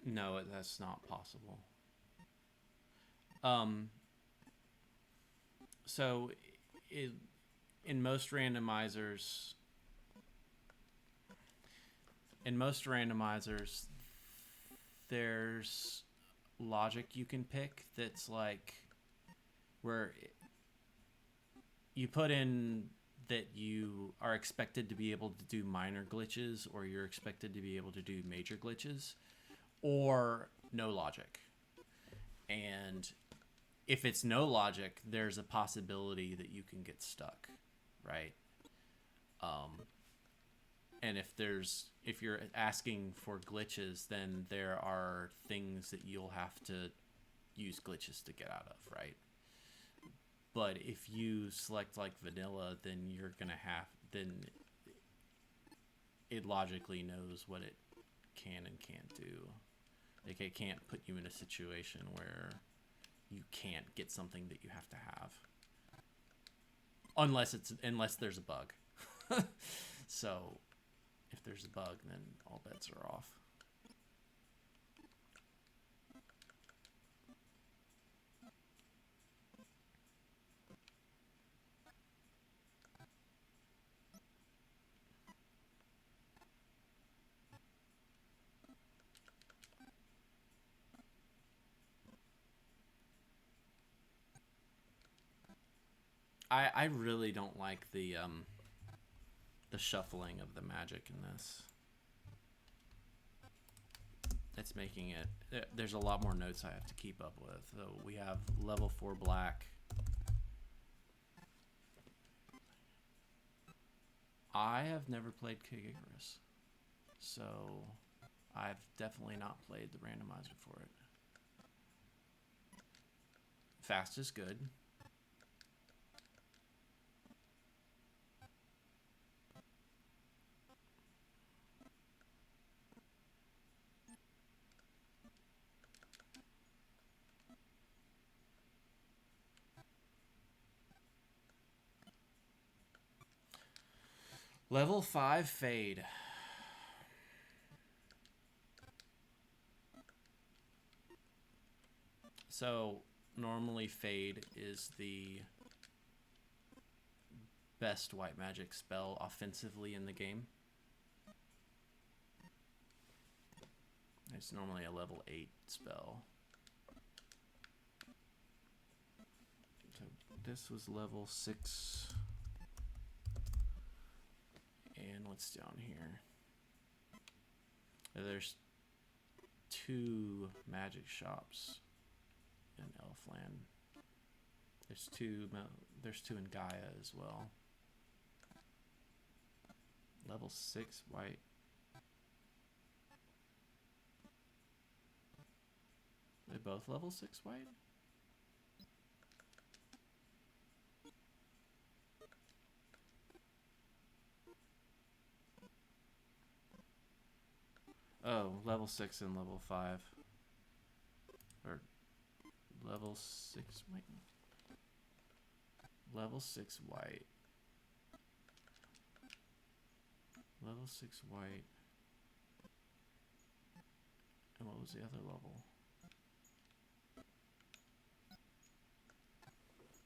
No, that's not possible. So in most randomizers, there's logic you can pick that's like where you put in that you are expected to be able to do minor glitches, or you're expected to be able to do major glitches, or no logic. And if it's no logic, there's a possibility that you can get stuck, right? And if you're asking for glitches, then there are things that you'll have to use glitches to get out of, right? But if you select like vanilla, then then it logically knows what it can and can't do. Like, it can't put you in a situation where you can't get something that you have to have, unless there's a bug. So if there's a bug, then all bets are off. I really don't like the shuffling of the magic in this. It's making it. There's a lot more notes I have to keep up with. So we have level 4 black. I have never played King Icarus, so I've definitely not played the randomizer for it. Fast is good. Level 5 fade. So normally fade is the best white magic spell offensively in the game. It's normally a level 8 spell. So this was level 6. And what's down here? There's 2 magic shops in Elfland. There's two in Gaia as well. Level 6 white. They both level 6 white? Oh, level 6 and level 5. Or level 6 white. Level 6 white. Level 6 white. And what was the other level?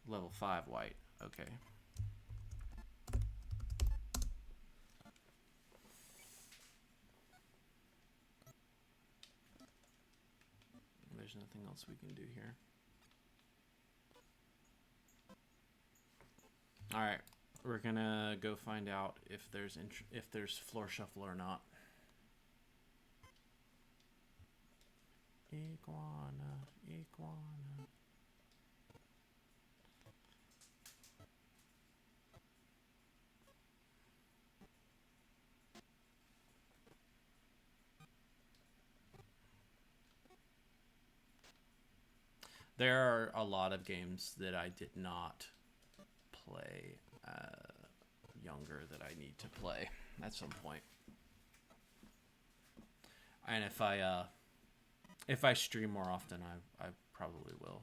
Level 5 white. Okay. There's nothing else we can do here. All right, we're gonna go find out if there's floor shuffle or not. Iguana, iguana. There are a lot of games that I did not play younger that I need to play at some point. And if I stream more often, I probably will.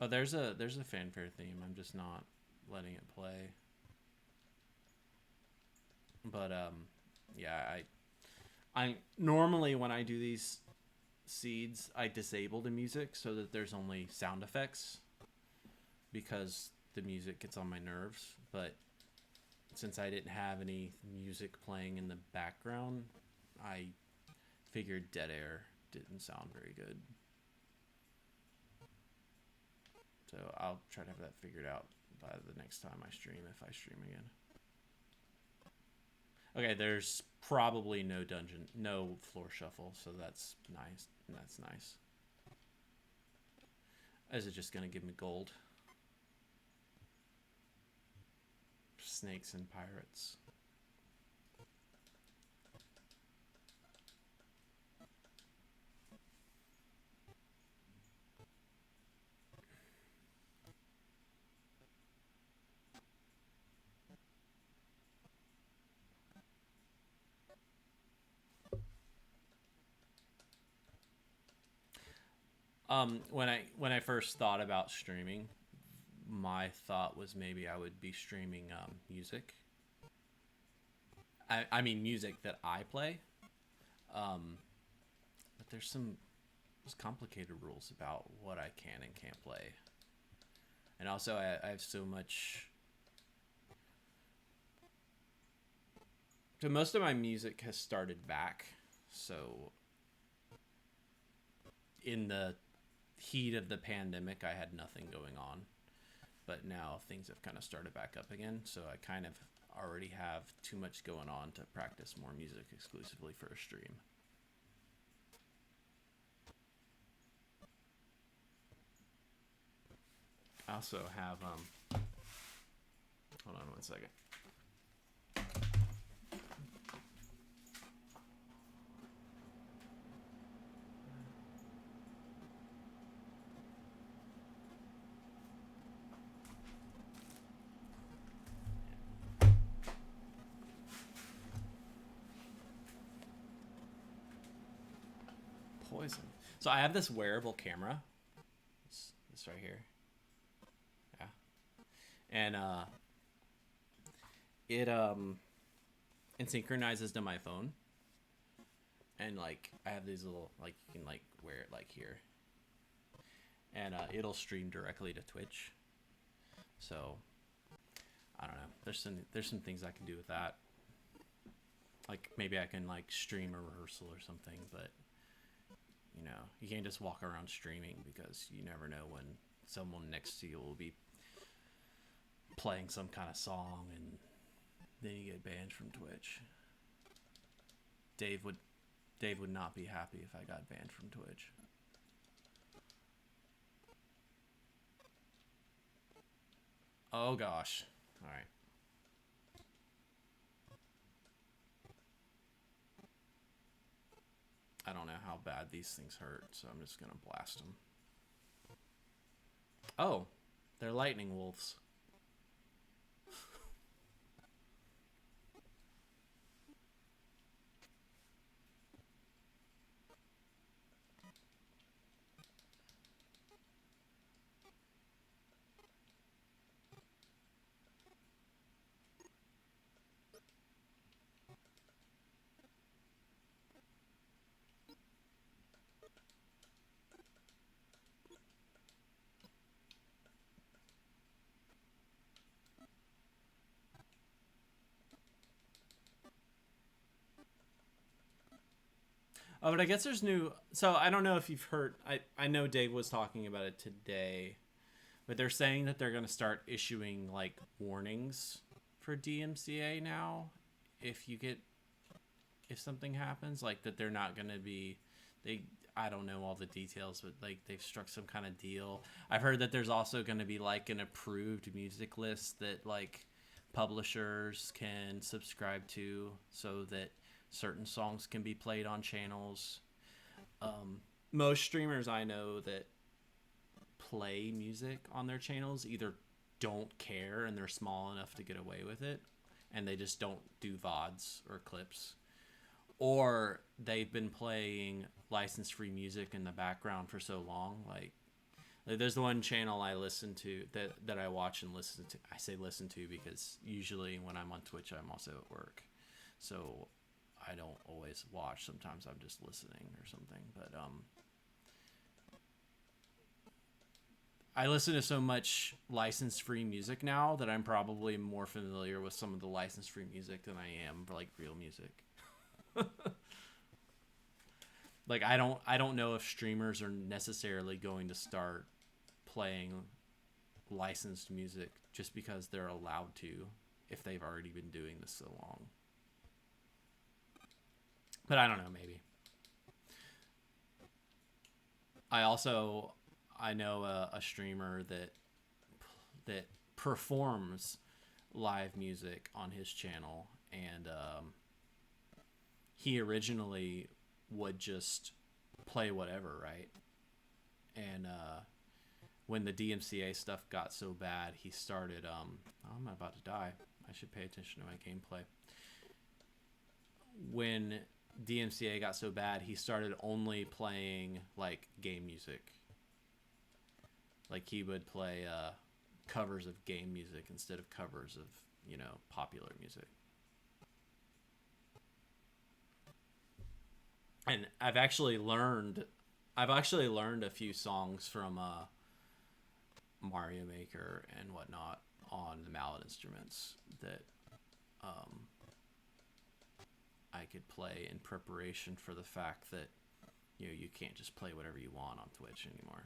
Oh, there's a fanfare theme. I'm just not letting it play. But yeah, I normally when I do these seeds, I disable the music so that there's only sound effects because the music gets on my nerves. But since I didn't have any music playing in the background, I figured dead air didn't sound very good. So I'll try to have that figured out by the next time I stream, if I stream again. Okay, there's probably no floor shuffle, so that's nice. That's nice. Is it just gonna give me gold? Snakes and pirates. When I first thought about streaming, my thought was maybe I would be streaming music. I mean music that I play. Um, but there's complicated rules about what I can and can't play, and also I have so much. So most of my music has started back. So in the heat of the pandemic, I had nothing going on, but now things have kind of started back up again. So I kind of already have too much going on to practice more music exclusively for a stream. I also have hold on one second. Poison. So I have this wearable camera. This right here. Yeah. And it synchronizes to my phone. And like I have these little like you can like wear it like here. And it'll stream directly to Twitch. So I don't know. There's some things I can do with that. Like maybe I can like stream a rehearsal or something, but you can't just walk around streaming because you never know when someone next to you will be playing some kind of song and then you get banned from Twitch. Dave would not be happy if I got banned from Twitch. Oh gosh. All right. I don't know how bad these things hurt, so I'm just gonna blast them. Oh, they're lightning wolves. Oh, but I guess there's new. So I don't know if you've heard. I know Dave was talking about it today, but they're saying that they're going to start issuing like warnings for DMCA now. If you get if something happens, like that they're not going to be they. I don't know all the details, but like they've struck some kind of deal. I've heard that there's also going to be like an approved music list that like publishers can subscribe to, so that certain songs can be played on channels. Most streamers I know that play music on their channels either don't care and they're small enough to get away with it and they just don't do VODs or clips, or they've been playing license free music in the background for so long. Like there's the one channel I listen to that I watch and listen to. I say listen to because usually when I'm on Twitch I'm also at work, so I don't always watch. Sometimes I'm just listening or something. But I listen to so much license-free music now that I'm probably more familiar with some of the license-free music than I am for like real music. Like I don't know if streamers are necessarily going to start playing licensed music just because they're allowed to, if they've already been doing this so long. But I don't know, maybe. I know a streamer that performs live music on his channel, and he originally would just play whatever, right? And when the DMCA stuff got so bad, he started. Oh, I'm about to die. I should pay attention to my gameplay. When DMCA got so bad, he started only playing like game music. Like he would play covers of game music instead of covers of, popular music. And I've actually learned a few songs from Mario Maker and whatnot on the mallet instruments that I could play in preparation for the fact that you can't just play whatever you want on Twitch anymore.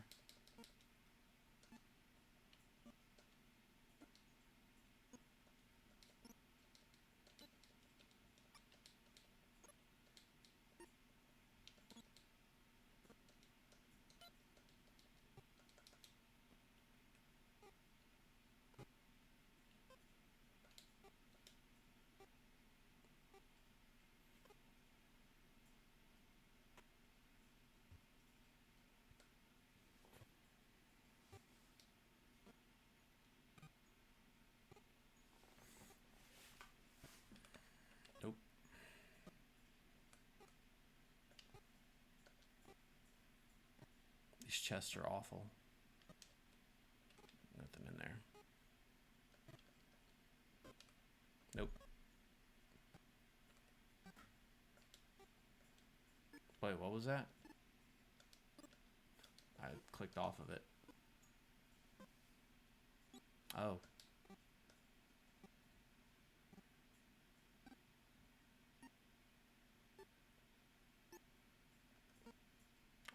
Nope. These chests are awful. Nothing in there. Nope. Wait, what was that? I clicked off of it. Oh.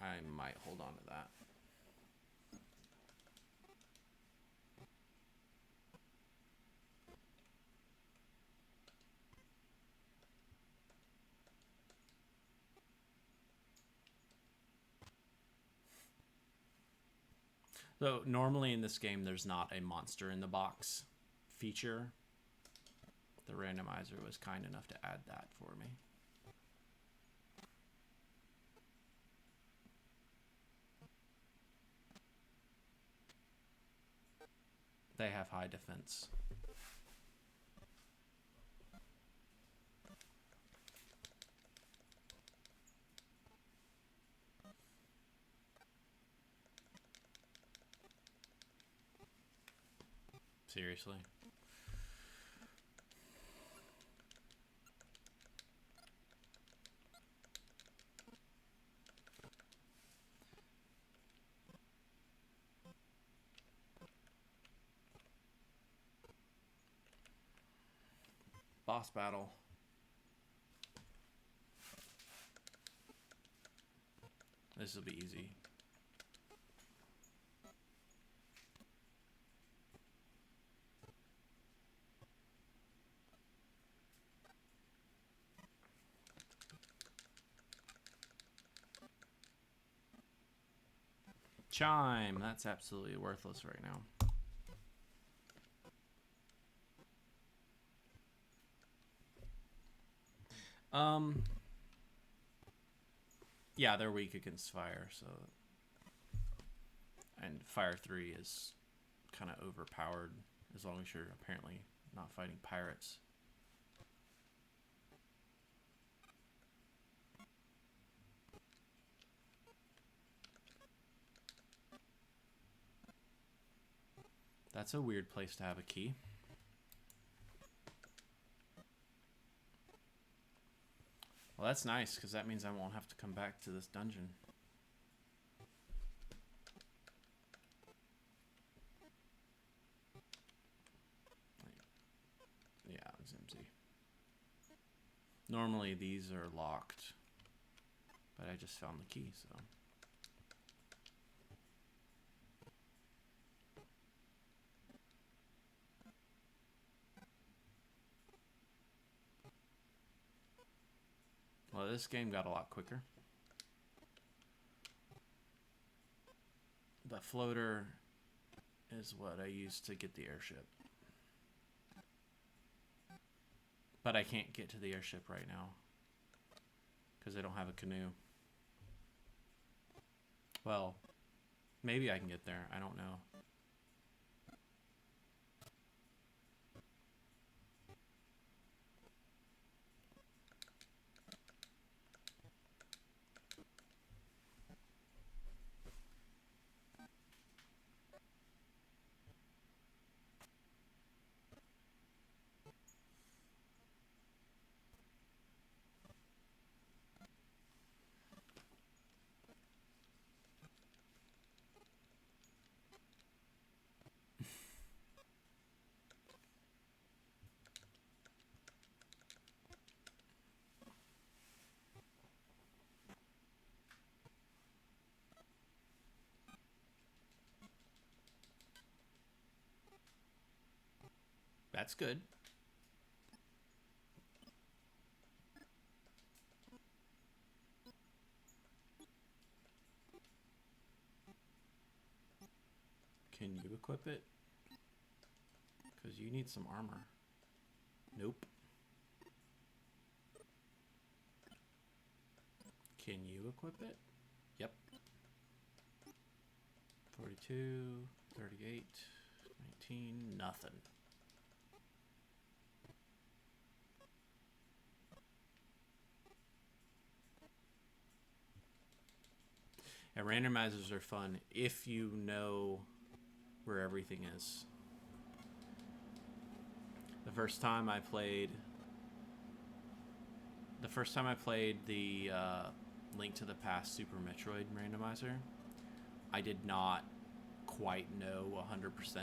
I might hold on to that. So normally in this game, there's not a monster in the box feature. The randomizer was kind enough to add that for me. They have high defense. Seriously. Boss battle. This will be easy. Chime. That's absolutely worthless right now. Yeah, they're weak against fire, so, and fire 3 is kind of overpowered as long as you're apparently not fighting pirates. That's a weird place to have a key. Well, that's nice, because that means I won't have to come back to this dungeon. Yeah, it's empty. Normally these are locked, but I just found the key, so. Well, this game got a lot quicker. The floater is what I used to get the airship. But I can't get to the airship right now because I don't have a canoe. Well, maybe I can get there. I don't know. That's good. Can you equip it? Because you need some armor. Nope. Can you equip it? Yep. 42, 38, 19, nothing. And randomizers are fun if you know where everything is. The first time I played the Link to the Past Super Metroid randomizer, I did not quite know 100%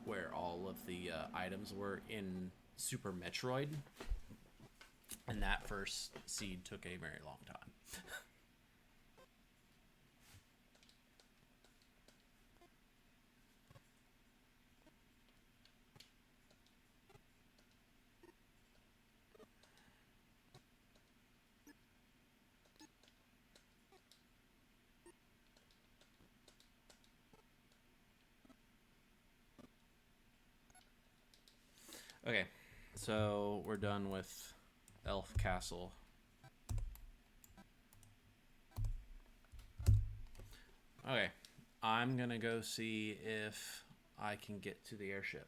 where all of the items were in Super Metroid, and that first seed took a very long time. Okay, so we're done with Elf Castle. Okay, I'm gonna go see if I can get to the airship.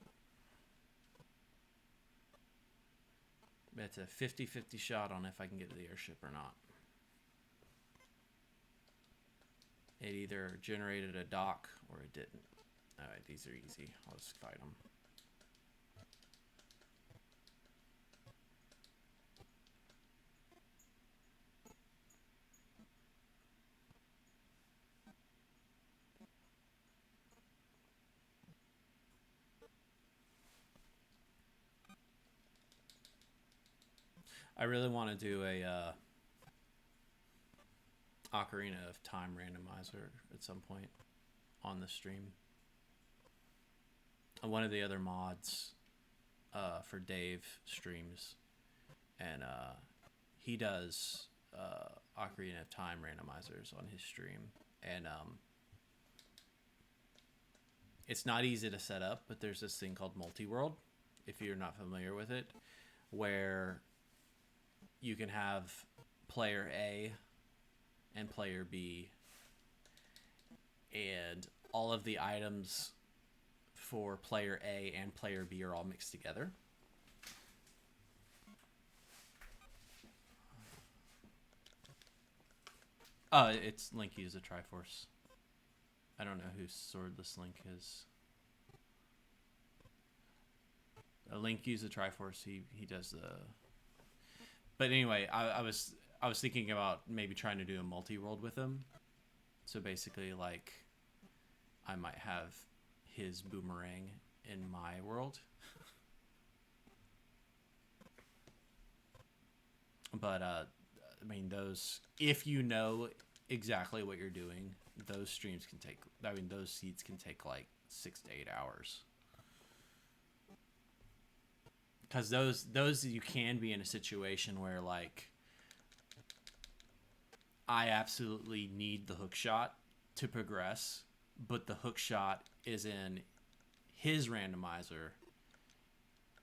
It's a 50-50 shot on if I can get to the airship or not. It either generated a dock or it didn't. Alright, these are easy. I'll just fight them. I really want to do a Ocarina of Time randomizer at some point on the stream. One of the other mods for Dave streams, and he does Ocarina of Time randomizers on his stream, and it's not easy to set up, but there's this thing called multi-world, if you're not familiar with it, where you can have player A and player B, and all of the items for player A and player B are all mixed together. It's Link uses a Triforce. I don't know whose swordless Link is. Link uses a Triforce. He does the. But anyway, I was thinking about maybe trying to do a multi-world with him. So basically, like, I might have his boomerang in my world. But I mean, those, if you know exactly what you're doing, those streams can take. I mean, those seeds can take like 6 to 8 hours. Because those you can be in a situation where, like, I absolutely need the hook shot to progress, but the hook shot is in his randomizer,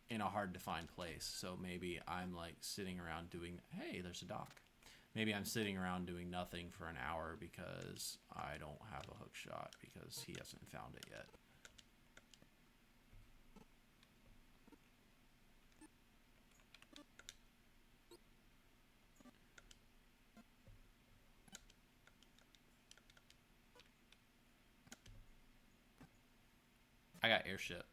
in a hard to find place. So maybe I'm like sitting around doing, hey, there's a dock. Maybe I'm sitting around doing nothing for an hour because I don't have a hook shot because he hasn't found it yet. I got airship.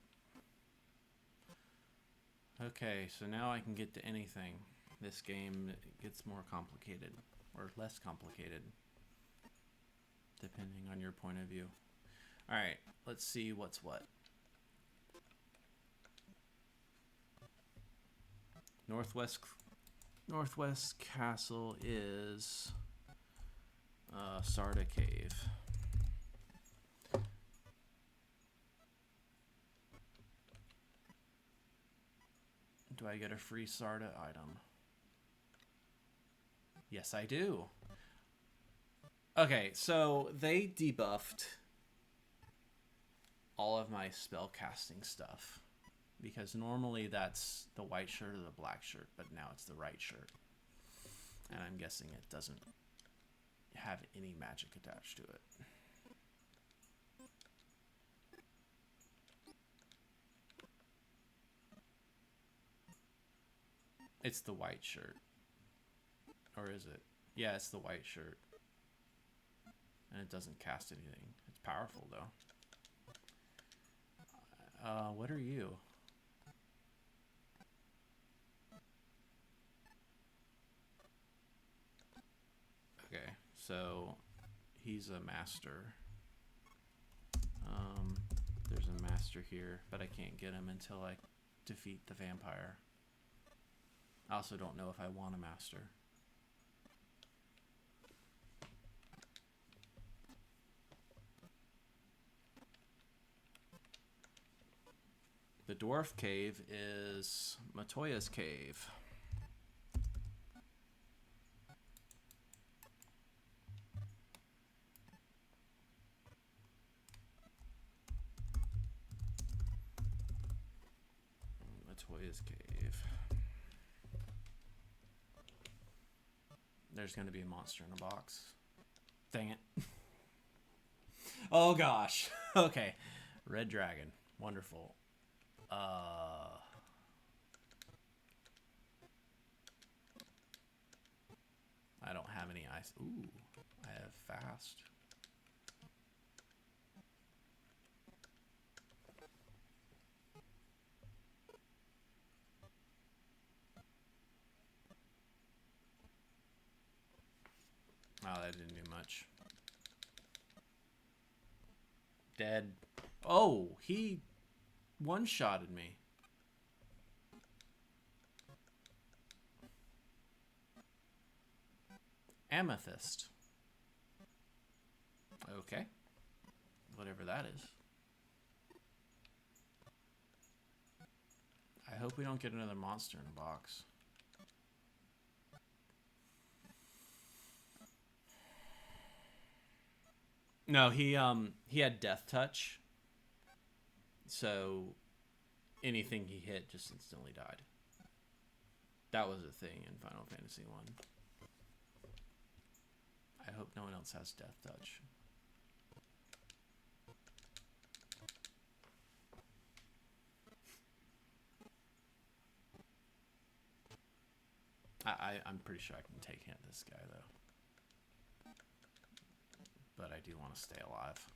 Okay, so now I can get to anything. This game gets more complicated, or less complicated, depending on your point of view. Alright, let's see what's what. Northwest Castle is Sarda Cave. Do I get a free Sarda item? Yes, I do. Okay, so they debuffed all of my spell casting stuff. Because normally that's the white shirt or the black shirt, but now it's the right shirt. And I'm guessing it doesn't have any magic attached to it. It's the white shirt. Or is it? Yeah, it's the white shirt. And it doesn't cast anything. It's powerful, though. What are you? Okay, so he's a master. There's a master here, but I can't get him until I defeat the vampire. I also don't know if I want a master. The dwarf cave is Matoya's cave. Matoya's cave. There's going to be a monster in a box. Dang it. Oh gosh. Okay. Red dragon. Wonderful. I don't have any ice. Ooh, I have fast. Oh, that didn't do much. Dead. Oh, he one-shotted me. Amethyst. Okay. Whatever that is. I hope we don't get another monster in a box. No, he had death touch. So anything he hit just instantly died. That was a thing in Final Fantasy 1. I hope no one else has death touch. I'm pretty sure I can take hit this guy, though. But I do want to stay alive.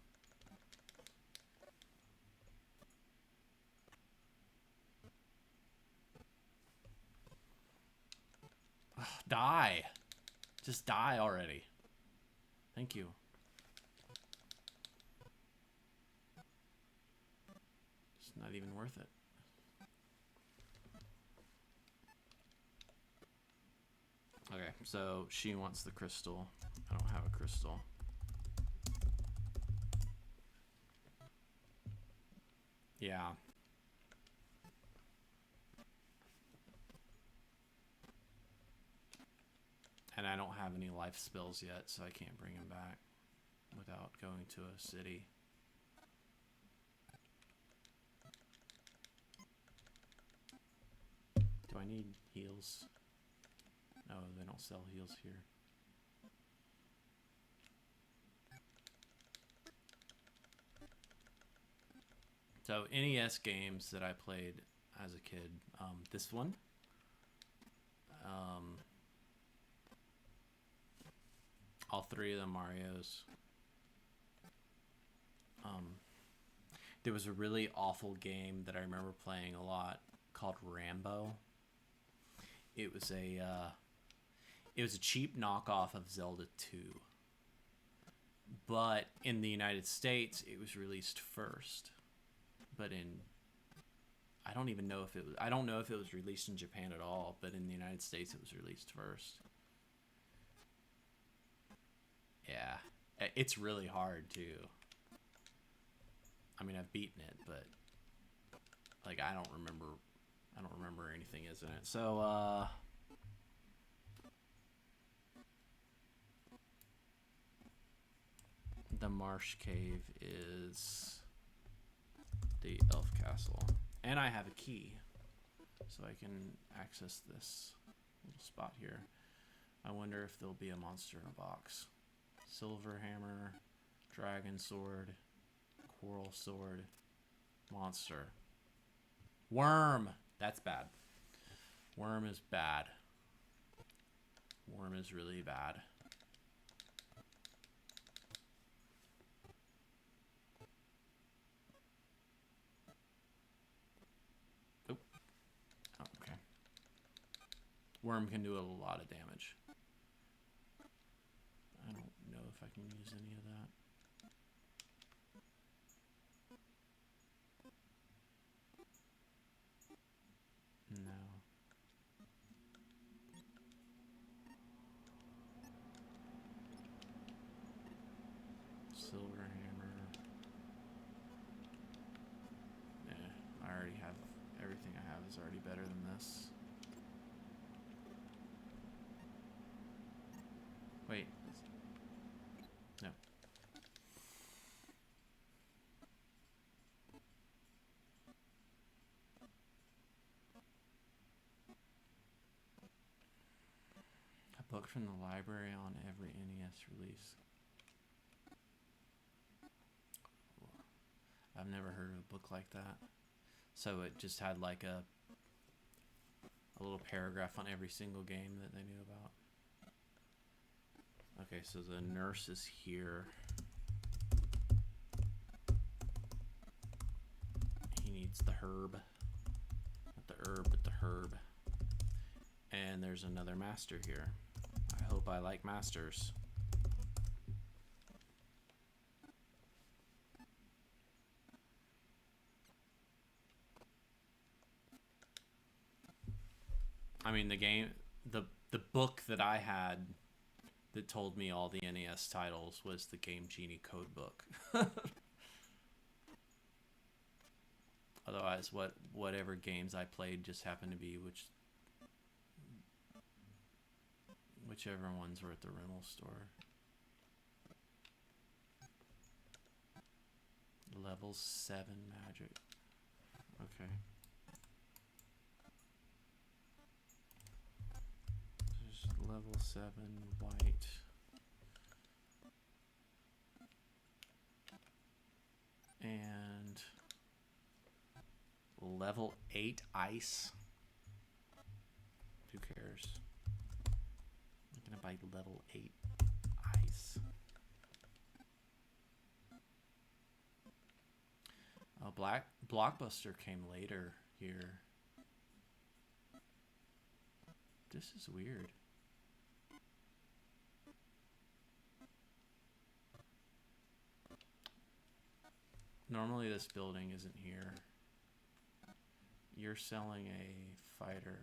Ugh, die! Just die already. Thank you. It's not even worth it. Okay, so she wants the crystal. I don't have a crystal. Yeah. And I don't have any life spells yet, so I can't bring him back without going to a city. Do I need heals? No, they don't sell heals here. So NES games that I played as a kid, this one, all three of the Marios. There was a really awful game that I remember playing a lot called Rambo. It was a cheap knockoff of Zelda 2. But in the United States, it was released first. But I don't know if it was released in Japan at all, but in the United States it was released first. Yeah. It's really hard too. I mean, I've beaten it, but like I don't remember anything is in it. So the Marsh Cave is the Elf Castle. And I have a key, so I can access this little spot here. I wonder if there'll be a monster in a box. Silver Hammer, Dragon Sword, Coral Sword, Monster. Worm! That's bad. Worm is bad. Worm is really bad. Oop. Oh, okay. Worm can do a lot of damage. I don't know if I can use any of that. No. Silver Hammer. I already have everything I have is already better than this. Wait. No. A book from the library on every NES release. I've never heard of a book like that. So it just had like a little paragraph on every single game that they knew about. Okay, so the nurse is here. He needs the herb. Not the herb, but the herb. And there's another master here. I hope I like masters. I mean, the book that I had that told me all the NES titles was the Game Genie code book. Otherwise, whatever games I played just happened to be whichever ones were at the rental store. Level 7 magic. Okay. Level 7 white. And level 8 ice. Who cares? I'm gonna buy level 8 ice. Oh, Blockbuster came later here. This is weird. Normally this building isn't here. You're selling a fighter.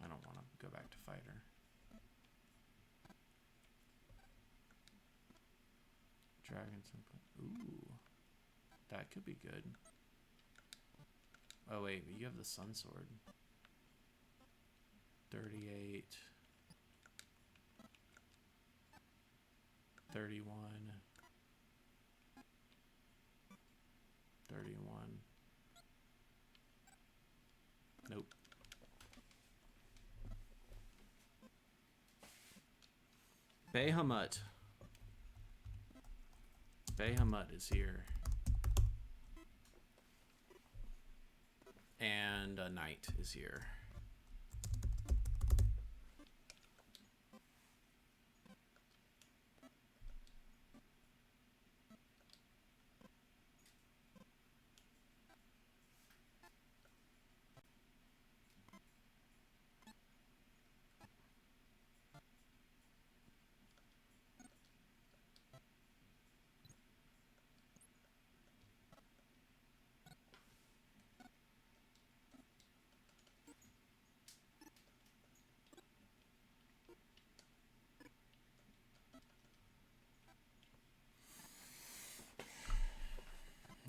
I don't want to go back to fighter. Dragon something. Ooh. That could be good. Oh wait, but you have the Sun Sword. 38. 31. 31. Nope. Bahamut. Bahamut is here. And a knight is here.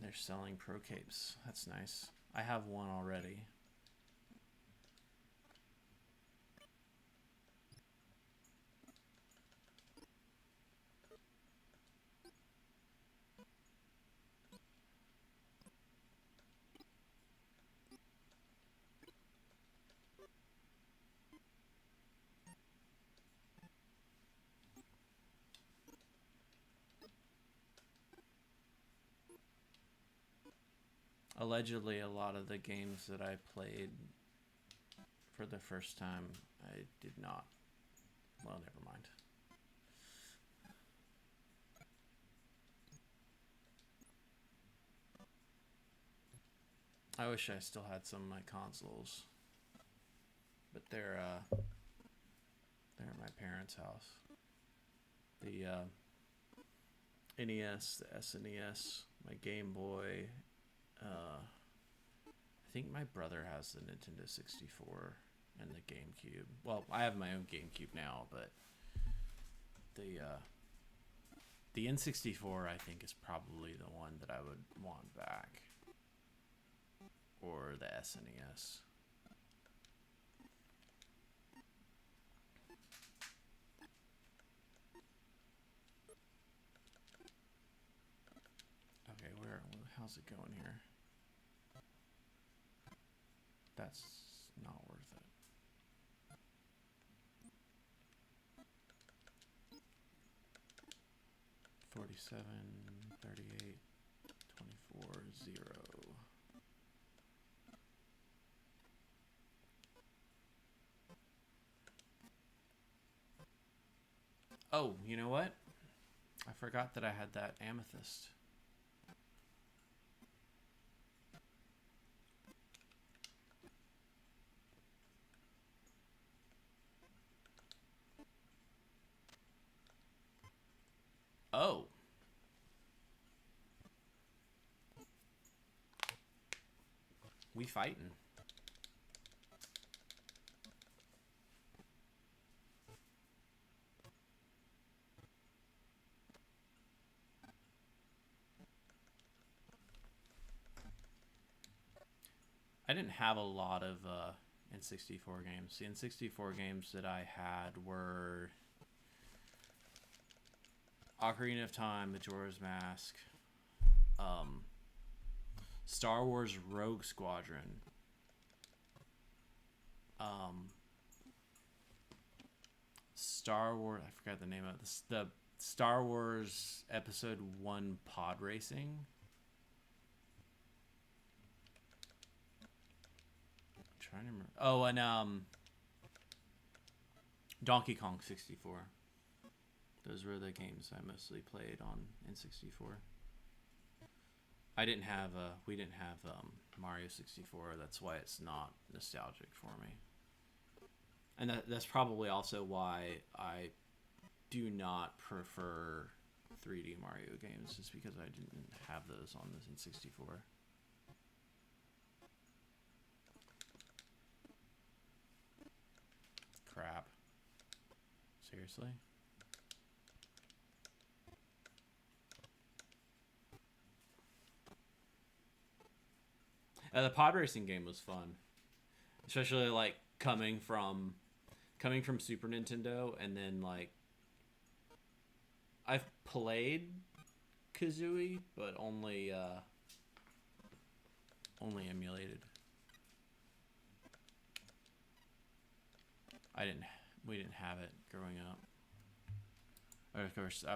They're selling pro capes. That's nice. I have one already. Allegedly, a lot of the games that I played for the first time, I did not. Well, never mind. I wish I still had some of my consoles, but they're at my parents' house. The NES, the SNES, my Game Boy. I think my brother has the Nintendo 64 and the GameCube. Well, I have my own GameCube now, but the N64 I think is probably the one that I would want back, or the SNES. Okay, how's it going here? That's not worth it. $47, $38, $24, $0. Oh, you know what? I forgot that I had that amethyst. Oh. We fighting. I didn't have a lot of N64 games. The N64 games that I had were Ocarina of Time, Majora's Mask, Star Wars Rogue Squadron, Star Wars, I forgot the name of this, the Star Wars Episode 1 Pod Racing. I'm trying to remember. Oh, and Donkey Kong 64. Those were the games I mostly played on N64. We didn't have Mario 64. That's why it's not nostalgic for me. And that's probably also why I do not prefer 3D Mario games, just because I didn't have those on the N64. Crap. Seriously? The pod racing game was fun, especially like coming from Super Nintendo, and then like I've played Kazooie, but only emulated. We didn't have it growing up. Of course, I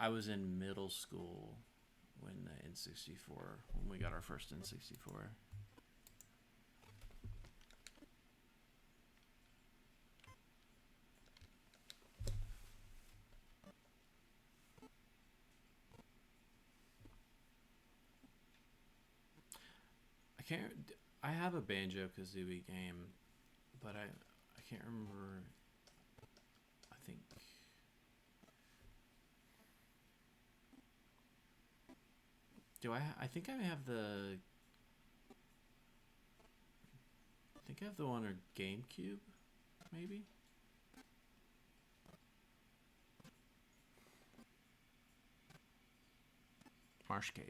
was in middle school when the N64 when we got our first N64. I can't. I have a Banjo Kazooie game, but I can't remember. I think do I think I have the. I think I have the one on GameCube, maybe. Marsh Cave.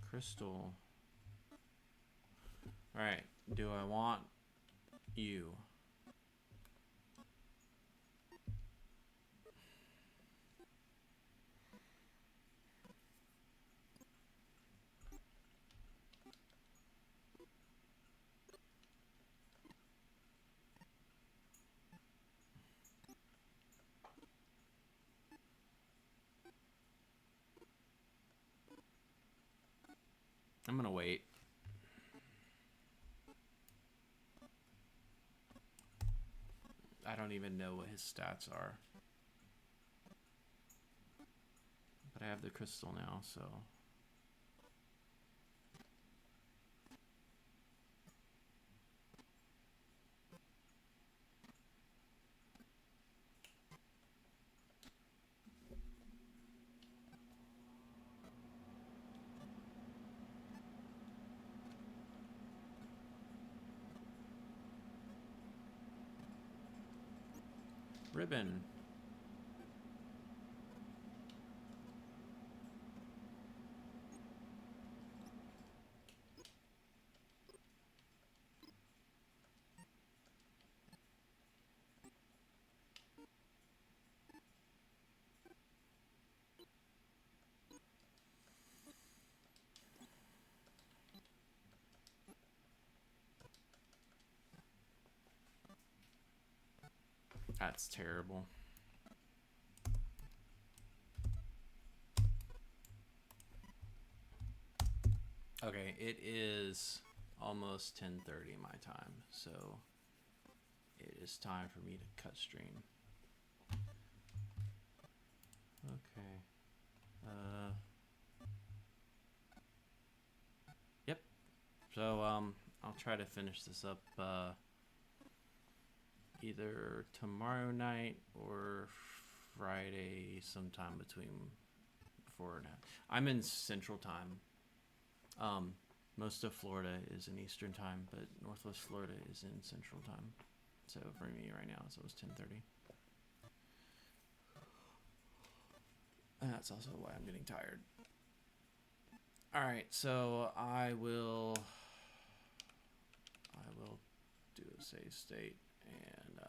Crystal. Alright, do I want you? I'm gonna wait. I don't even know what his stats are. But I have the crystal now, so. Ribbon. That's terrible. Okay, it is almost 10:30 my time, so it is time for me to cut stream. Okay. Yep. So I'll try to finish this up either tomorrow night or Friday sometime between before and after. I'm in Central Time. Most of Florida is in Eastern Time, but Northwest Florida is in Central Time. So for me right now, so it's 10:30. And that's also why I'm getting tired. All right, so I will do a save state and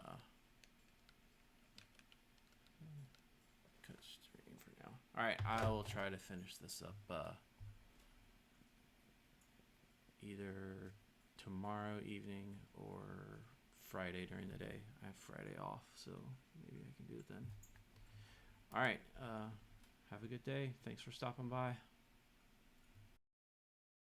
cut stream for now. All right, I will try to finish this up either tomorrow evening or Friday during the day. I have Friday off, so maybe I can do it then. All right, have a good day. Thanks for stopping by.